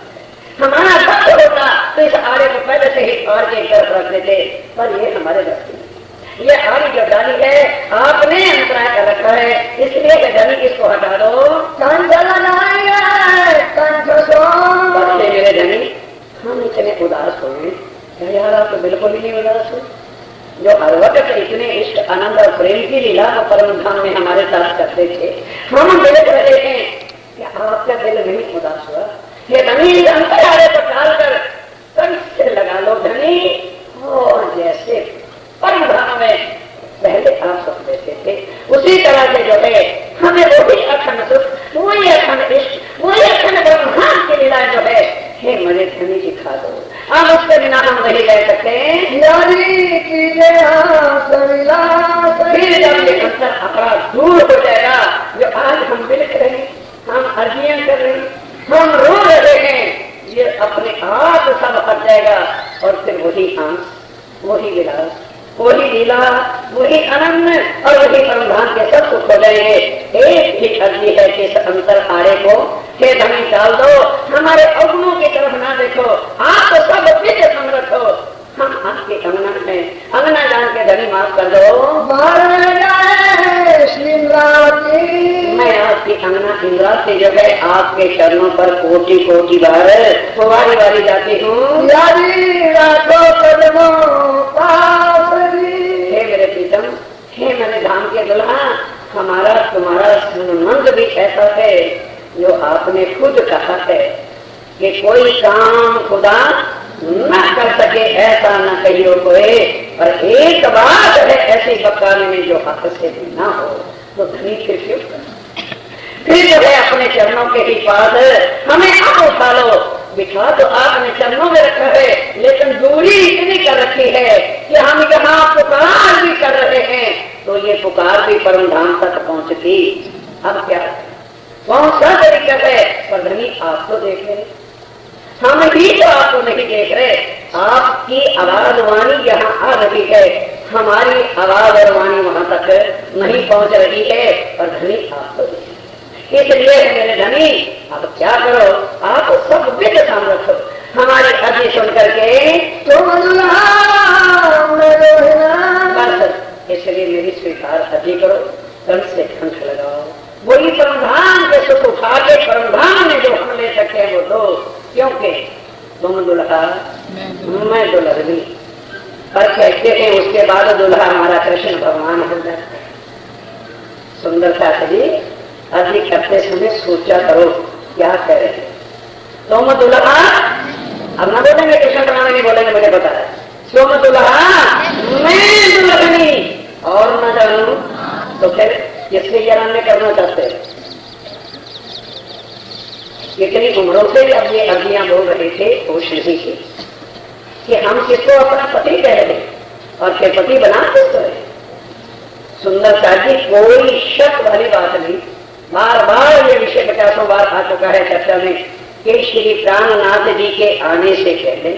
Speaker 3: हमारा भक्त होता तो इस आड़े को पहले से ही आड़ के तरफ रख देते, पर ये हमारे रस्ते ये आड़ी जो डाली है आपने अंतराय कर रखा है, इसलिए धनी इसको हटा दो। मेरे धनी हम इतने उदास हुए यार, आप तो बिल्कुल ही नहीं उदास हो। जो हर वक्त इतने इष्ट आनंद और प्रेम की लीला को परम धाम में हमारे साथ करते थे, हम देख रहे हैं कि आपका दिल नहीं उदास हुआ। ये धनी अंतराय को टाल कर कंठ से लगा लो धनी, और जैसे परम धाम में पहले आप सुख देते थे उसी तरह से जो है हमें वही अखंड सुख, वही अखंड इष्ट, वही अखंड ब्रह्मांड की लीला जो है हे मेरे धनी सिखा दो। हम उसके बिना हम नहीं रह सकते। फिर जब ये अंतर अपराध दूर हो जाएगा जो आज हम बिलख रहे हैं, हम अर्जियां कर रहे हैं, हम रो रहे हैं, ये अपने आप सब हट जाएगा। और फिर वही आंख, वही विलास, वही लीला, वही अनन्य और वही परमधाम के सब कुछ हो जाएंगे। एक ही अर्जी है कि इस अंतर आड़े को हे धनी डाल दो, हमारे अवगुणों की तरफ ना देखो, आप तो सब अपने समर्थ हो, हम आपके अंगना में अंगना जान के धनी माफ कर दो। मैं आपकी अंगना इंद्रावती जो है आपके चरणों पर कोटि कोटि बार वारी वारी जाती हूँ। हे मेरे प्रीतम, हे मेरे धाम के दुल्हा, हमारा तुम्हारा संबंध भी ऐसा है जो आपने खुद कहा है कि कोई काम खुदा न कर सके ऐसा न कहियो कोई, और एक बात है ऐसी बकाने में जो हक से भी ना हो, तो धनी फिर क्यों फिर जो है अपने चरणों के ही पास हमें आप उठा लो। बिठा तो आपने चरणों में रखा है, लेकिन दूरी इतनी कर रखी है कि हम यहाँ पुकार भी कर रहे हैं तो ये पुकार भी परम धाम तक पहुंचती। अब क्या कौन सा तरीका है? पर धनी आप तो देख रहे, हम ही तो आपको नहीं देख रहे। आपकी आवाज वाणी यहाँ आ रही है, हमारी आवाज और वाणी वहां तक नहीं पहुंच रही है, और धनी आप तो देख। इसलिए मेरे धनी अब क्या करो, आप सब विद सामर्थ हो, हमारी अर्जी सुन करके बस इसलिए मेरी स्वीकार अर्जी करो, कंठ से कंठ लगाओ, वही परमधाम के सुख उठा के परमधाम में जो हम ले सकते हैं वो दो, क्योंकि तुम दुल्हा मैं दुल्हनी, पर कहते हैं उसके बाद दुल्हा हमारा कृष्ण भगवान हो जाता है। सुंदरता से अर्जी करते समय सोचा करो क्या कह रहे हैं। तुम दुल्हा, अब ना बोलेंगे कृष्ण भगवान नहीं बोलेंगे, मुझे पता है। तुम दुल्हा मैं दुल्हनी और न जानू, तो फिर इसके जराने करना चाहते हैं। कितनी उम्रों से अब ये अर्जियां बोल रहे थे होश नहीं थी कि हम किसको अपना पति कह रहे और फिर पति बना किसको है। सुंदरता जी कोई शक वाली बात नहीं, बार बार ये विषय 50 बार आ चुका है चर्चा में कि श्री प्राणनाथ जी के आने से पहले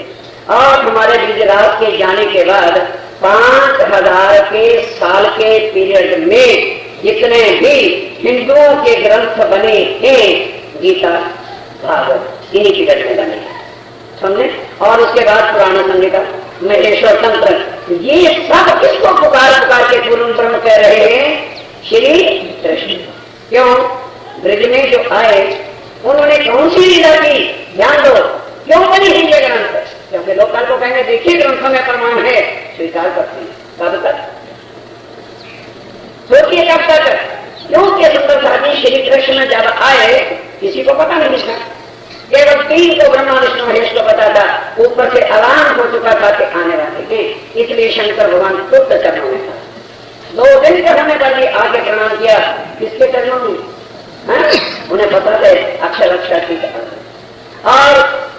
Speaker 3: और हमारे गुजरात के जाने के बाद 5000 के साल के पीरियड में जितने भी हिंदुओं के ग्रंथ बने हैं, गीता भागवत इन्हीं पीरियड में बने, समझे। और उसके बाद पुराण संहिता, महेश्वर तंत्र, ये सब किसको पुकार पुकार के पूर्ण ब्रह्म कह रहे हैं? श्री कृष्ण। क्यों? ब्रज में जो आए उन्होंने कौन सी लीला की? ध्यान दो, क्यों बनी ही ये ग्रंथ? क्योंकि लोग कल को कहेंगे देखिए ग्रंथों में प्रमाण है, स्वीकार करते हैं। कब तक सोचिए, कब तक? क्योंकि सुंदरता जी श्री कृष्ण जब आए किसी को पता नहीं था, केवल 3 को ब्रह्मा विष्णु महेश को पता था, ऊपर से अलार्म हो चुका था कि आने वाले हैं, इसलिए शंकर भगवान खुद चरणों में था। 2 दिन चढ़ने पर भी आगे प्रणाम किया, किसके चरणों में? उन्हें पता है अक्षर अक्षर की, और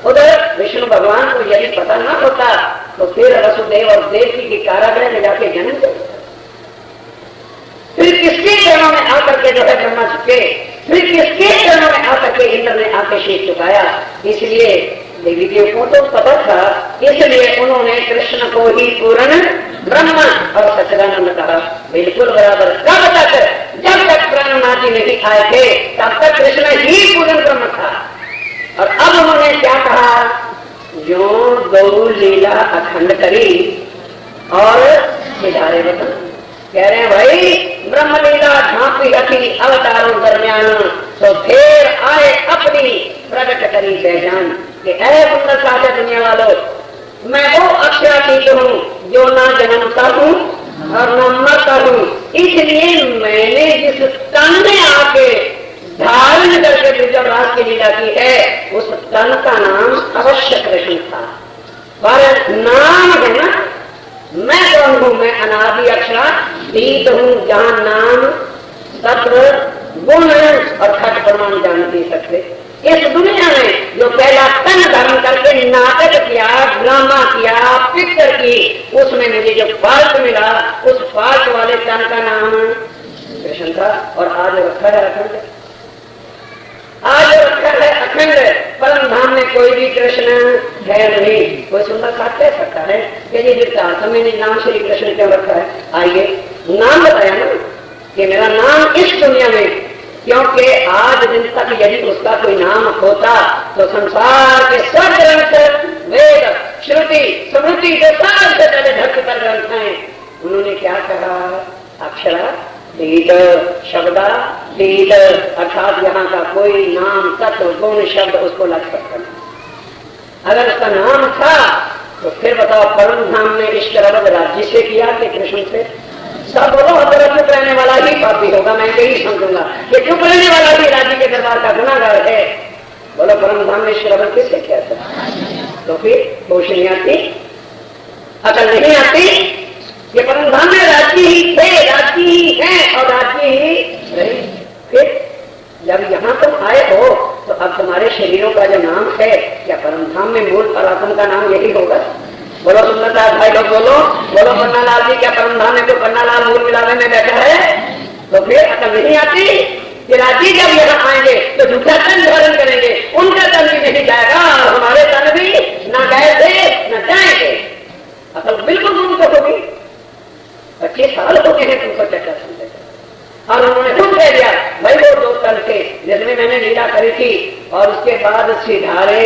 Speaker 3: उधर विष्णु भगवान को यदि पता न होता तो फिर वसुदेव और देवकी के कारागृह में जाके जन्म करता, फिर किसके चरणों में आकर के जो है ब्रह्मा चुके, फिर किसके चरणों में आकर के इंद्र ने आके शीश चुकाया। इसलिए देवी देवों को तो पता था, इसलिए उन्होंने कृष्ण को ही पूर्ण ब्रह्म और सच्चिदानंद कहा। बिल्कुल बराबर। कब तक? जब तक प्राणनाथ जी नहीं आए थे तब तक कृष्ण ही पूर्ण ब्रह्म था। और अब उन्होंने क्या कहा? जो गौ लीला अखंड करी और सिधारे बता, कह रहे हैं भाई ब्रह्म लीला झांकी रखी अवतारों दरमियान, तो फिर आए अपनी प्रकट करी पहचान कि ऐ सुंदर साथ दुनिया वालों, मैं वो अक्षरातीत हूँ जो ना जन्मता हूँ और न मरता हूँ। इसलिए मैंने जिस तन में आके धारण करके ब्रजराज की लीला की है उस तन का नाम अवश्य कृष्ण था, पर नाम है ना, मैं कौन हूँ? मैं अनादि अक्षरातीत हूँ, जहाँ नाम सत्र गुण और खट प्रमाण जान नहीं सकते। इस दुनिया में जो पहला तन धारण करके नाटक किया, ड्रामा किया, पिक्चर की, उसमें मुझे जो फाल्ट मिला उस फाल्ट वाले तन का नाम कृष्ण था। और आज रखा है अखंड, आज रखा है अखंड। परम धाम में कोई भी कृष्ण है नहीं। कोई सुंदर सा कह सकता है कि ये वृत्तार्थ मैंने नाम श्री कृष्ण क्यों रखा है? आइए, नाम बताया ना कि मेरा नाम इस दुनिया में, क्योंकि आज दिन तक यदि उसका कोई नाम होता तो संसार के सब ग्रंथ, वेद, श्रुति, स्मृति के सबसे पहले धरती पर ग्रंथ हैं। उन्होंने क्या कहा? अक्षरा तीत शब्दा तीत, अर्थात यहाँ का कोई नाम तत्व गुण शब्द उसको लग सकता नहीं। अगर उसका नाम था तो फिर बताओ परम धाम में इष्ट रब राज्य से किया कि कृष्ण से? सब बोलो अगर चुप रहने वाला ही पापी होगा, मैं यही समझूंगा कि चुप रहने वाला ही राज्य के दरबार का गुनाहगार है। बोलो परम धाम में इष्ट रब किससे किया था? तो फिर होश नहीं आती, अकल नहीं आती। ये परम धाम में राज्य ही थे, राज्य ही हैं और राज्य ही रहे। फिर जब यहाँ तुम आए हो तो अब तुम्हारे शरीरों का जो नाम है, क्या परम धाम में मूल पराक्रम का नाम यही होगा? बोलो सुंदरदास भाई लोग, बोलो बोलो पन्नालाल जी, क्या परम धाम में तो पन्नालाल मूल मिलावे में बैठा है? तो फिर अकल नहीं आती कि राज्य जब यहाँ आएंगे तो झूठा तन धारण करेंगे, उनका तन भी नहीं जाएगा और हमारे तन भी ना गए थे न जाएंगे। अकल बिल्कुल गुम तो होगी। 25 साल हो गए हैं तुमको चर्चा सुनते और उन्होंने खुद कह दिया भाई वो 2 तन थे जिसमें मैंने लीला करी थी। और उसके बाद सिधारे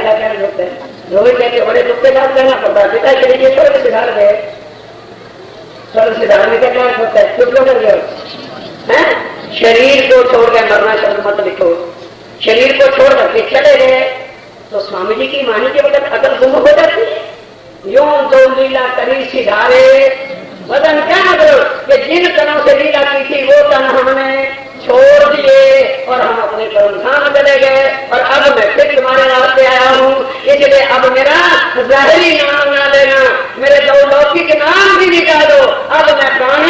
Speaker 3: का क्या होता है? रोहित कहते बड़े दुख के साथ रहना पड़ता है। पिता के लिए स्वर्ग सिधार गए, स्वर्ग सिधारने का क्या होता है? चुप क्यों कर गए? शरीर को छोड़ के मरना शब्द मत लिखो। शरीर को छोड़ करके चले गए तो स्वामी जी की वाणी के वक्त अकल गुम हो जाती है। यूं जो लीला करी सिधारे वतन, क्या मतलब कि जिन तनों से लीला की थी वो तन हमने छोड़ दिए और हम अपने परम धाम चले गए। और अब मैं फिर तुम्हारे रास्ते आया हूँ, इसलिए अब मेरा जाहिरी नाम ना लेना, मेरे दो लौकिक नाम भी निकालो। अब मैं कौन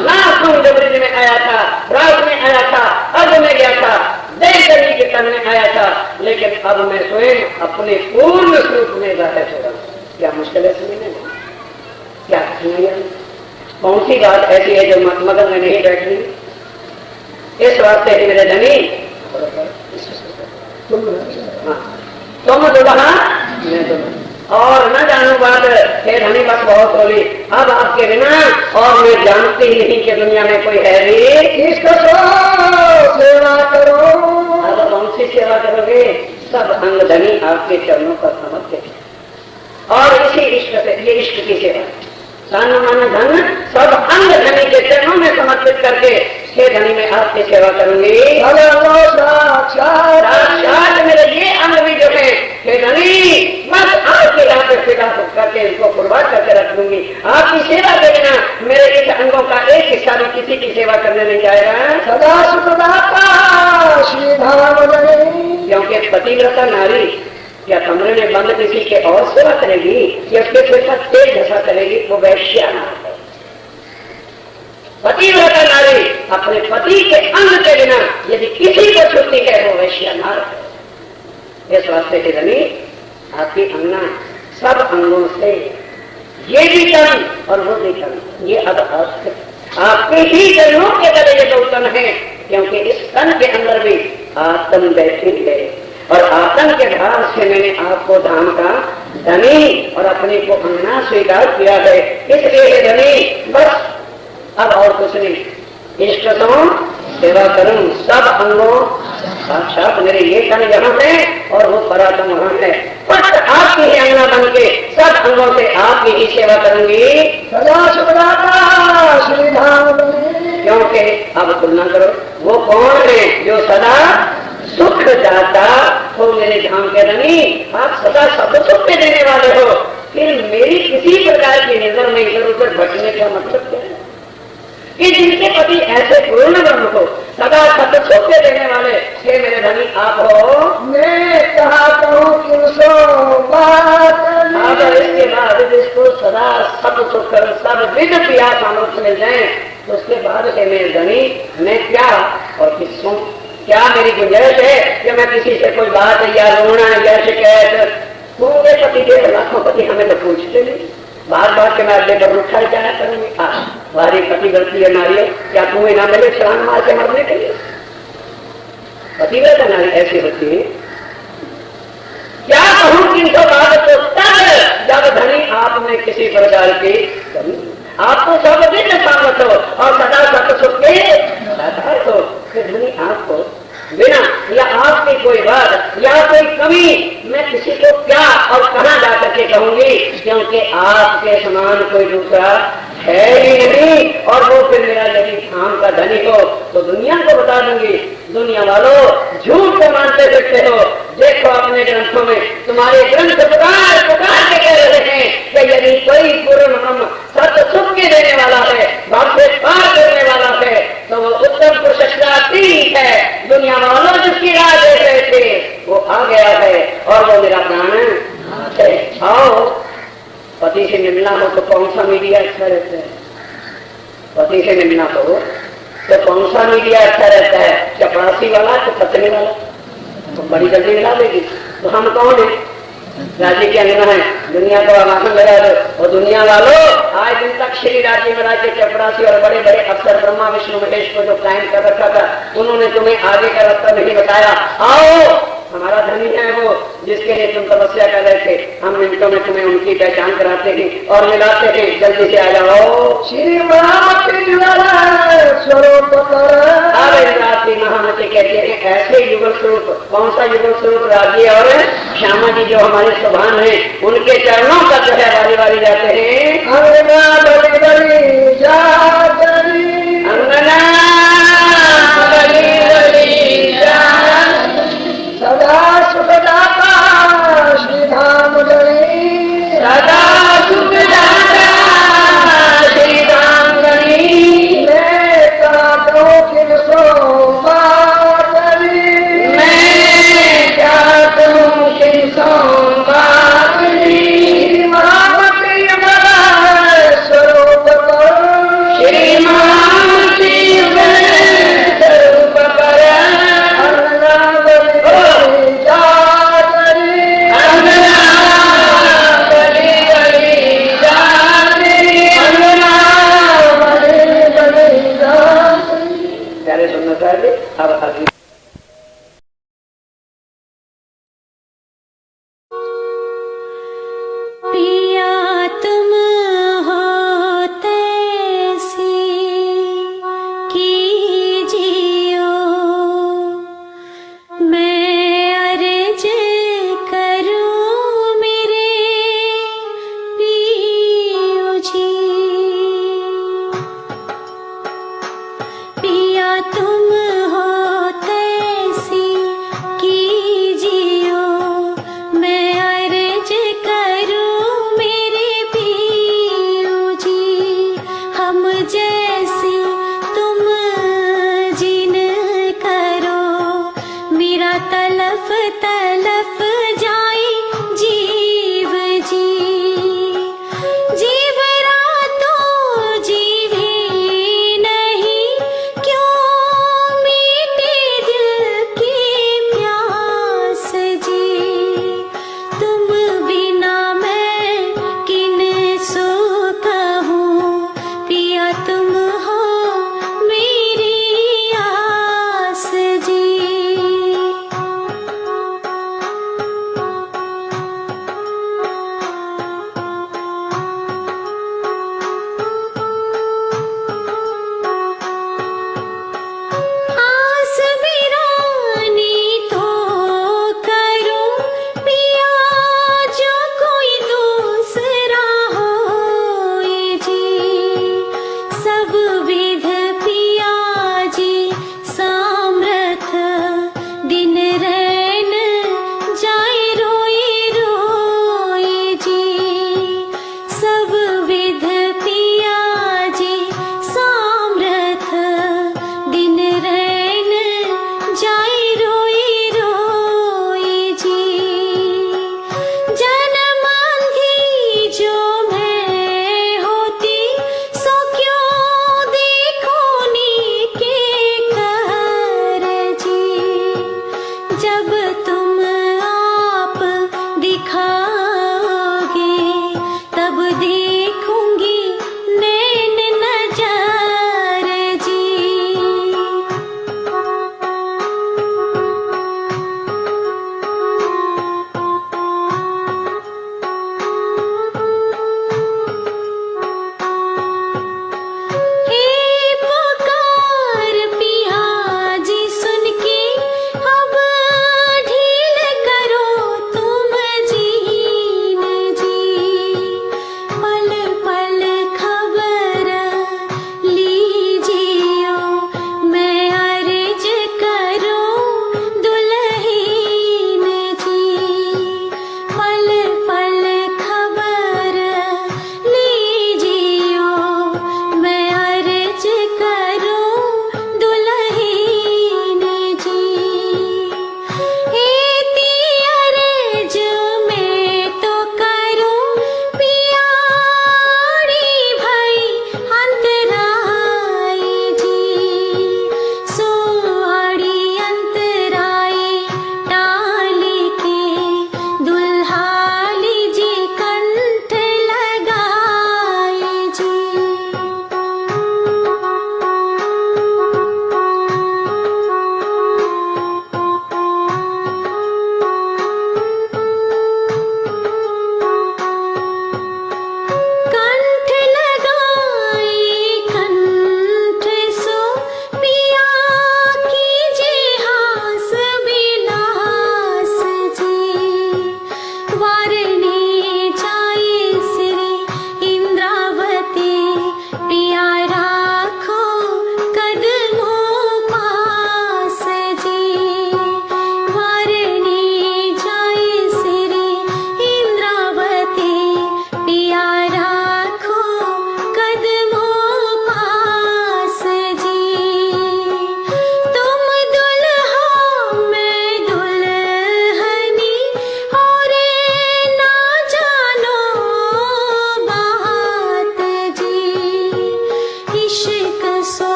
Speaker 3: नाथ हूँ जो ब्रिज में आया था, रात में आया था, अब मैं गया था देवदेवी के तन में आया था, लेकिन अब मैं स्वयं अपने पूर्ण स्वरूप में जाहिर हो रहा हूँ। क्या मुश्किल है समझने में? क्या कौन सी बात ऐसी है जो मगन में नहीं बैठ रही? इस वास्ते मेरे धनी तुम दुल्हा मैं दुल्हा और न जानू बात हे धनी बस बहुत होली। अब आपके बिना और मैं जानती ही नहीं कि दुनिया में कोई है भी।
Speaker 2: इसको सेवा करो।
Speaker 3: अब कौन सी सेवा करोगे? सब अंग धनी आपके चरणों पर समर्पित और इसी इष्ट से, ये इष्ट की सेवा तन मन धन सब अंग धनी के चरणों में समर्पित करके हे धनी मैं आपकी सेवा करूंगी। साक्षात मेरे ये अंग भी जो है हे धनी बस आपके यहाँ पे फिदा करके इसको कुर्बान करके रख दूंगी। आपकी सेवा के बिना मेरे इस अंगों का एक हिस्सा भी किसी की सेवा करने नहीं जाएगा।
Speaker 2: सदा सुखदाता श्री धाम
Speaker 3: क्योंकि पतिव्रता नारी क्या कमरे में बंद किसी के और सेवा करेगी या उसके पेट पर तेज धसा करेगी? वो वैश्या ना है। पतिव्रता नारी अपने पति के अंग के बिना यदि किसी को छुट्टी है वो वैश्या ना है। इस वास्ते के धनी आपकी अंगना सब अंगों से ये भी तन और वो भी तन, ये अब आपके ही चरणों के तले ये दो तन है, क्योंकि इस तन के अंदर भी आत्म बैठी है और आतंक के भाव से मैंने आपको धाम का धनी और अपने को अंगना स्वीकार किया है। इसलिए धनी बस अब और कुछ नहीं, इष्ट तो सेवा करूं सब अंगों साक्षात मेरे ये तन यहाँ है और वो पराक्रम वहां है। बस आपकी ही अंगना बन के सब अंगों से आपकी ही सेवा करूंगी
Speaker 2: सदा सुखदाता श्री धाम।
Speaker 3: क्योंकि अब तुलना करो वो कौन है जो सदा सुख दाता हो मेरे धाम के धनी। आप सदा सब सुख के देने वाले हो, फिर मेरी किसी प्रकार की नजर में इधर उधर भटकने का मतलब क्या है? कि जिनके पति ऐसे पूर्ण ब्रह्म को सदा सब सुख के देने वाले हे मेरे धनी आप हो।
Speaker 2: मैं कहा कहूँ किसो बात
Speaker 3: अगर इसके बाद जिसको सदा सब सुख सब विध पिया सामर्थ्य मिल जाए तो उसके बाद हे मेरे धनी मैं क्या और किसों क्या मेरी गुंजाइश है कि मैं किसी से कोई बात या रोना या शिकायत? पूरे पति के लाखों पति हमें तो पूछते नहीं, बात बात के मैं अगले पर उठा जाया करूंगी। हमारी पति गलती है नारी, क्या तुम्हें ना मिले छलांग मार के मरने के लिए? पतिव्रता नारी ऐसी होती है 300 तो तब जब धनी आप में किसी प्रकार की कमी, आप तो सब दिन सामत हो और सदा सत सुख के साथ हो, फिर धनी आपको बिना या आपकी कोई बात या कोई कमी मैं किसी को क्या और कहां जा करके कहूंगी, क्योंकि आपके समान कोई दूसरा है ही नहीं। और वो फिर मेरा यदि धाम का धनी हो तो दुनिया को बता दूंगी, दुनिया वालों झूठ को मानते फिरते हो, देखो अपने ग्रंथों में तुम्हारे ग्रंथ पुकार पुकार के कह रहे हैं कि यदि कोई पूर्ण हम सत्य सुख के देने वाला है, बाप से पार करने वाला है, तो वो उत्तम पुरुषातीत है। दुनिया वालों जिसकी राह देख रहे थे वो आ गया है और वो मेरा प्राण है। आओ, पति से मिलना हो तो कौन सा मीडिया अच्छा रहता है? पति से मिलना हो तो कौन सा मीडिया अच्छा रहता है? चपरासी वाला तो पत्नी वाला? तो बड़ी जल्दी मिला देगी। तो हम कौन है? राज्य के अंगना है, दुनिया को आवासन लगा दो। और दुनिया वालों आज दिन तक श्री राज्य में राज्य चपरासी और बड़े बड़े अफसर ब्रह्मा विष्णु महेश को जो कायम कर रखा था, उन्होंने तुम्हें आगे का रास्ता नहीं बताया। आओ, हमारा धनी है वो जिसके लिए तुम तपस्या कर रहे थे, हम मिनटों में तुम्हें उनकी पहचान कराते थे और मिलाते थे। जल्दी से आ जाओ।
Speaker 2: श्री स्वरूप
Speaker 3: रात्रि महामती कहते हैं ऐसे युगल स्वरूप। कौन सा युगल स्वरूप? राज्य और श्यामा जी जो हमारे स्वभान है, उनके चरणों का जो है बारी बारी जाते हैं।
Speaker 2: अंगना बड़ी बड़ी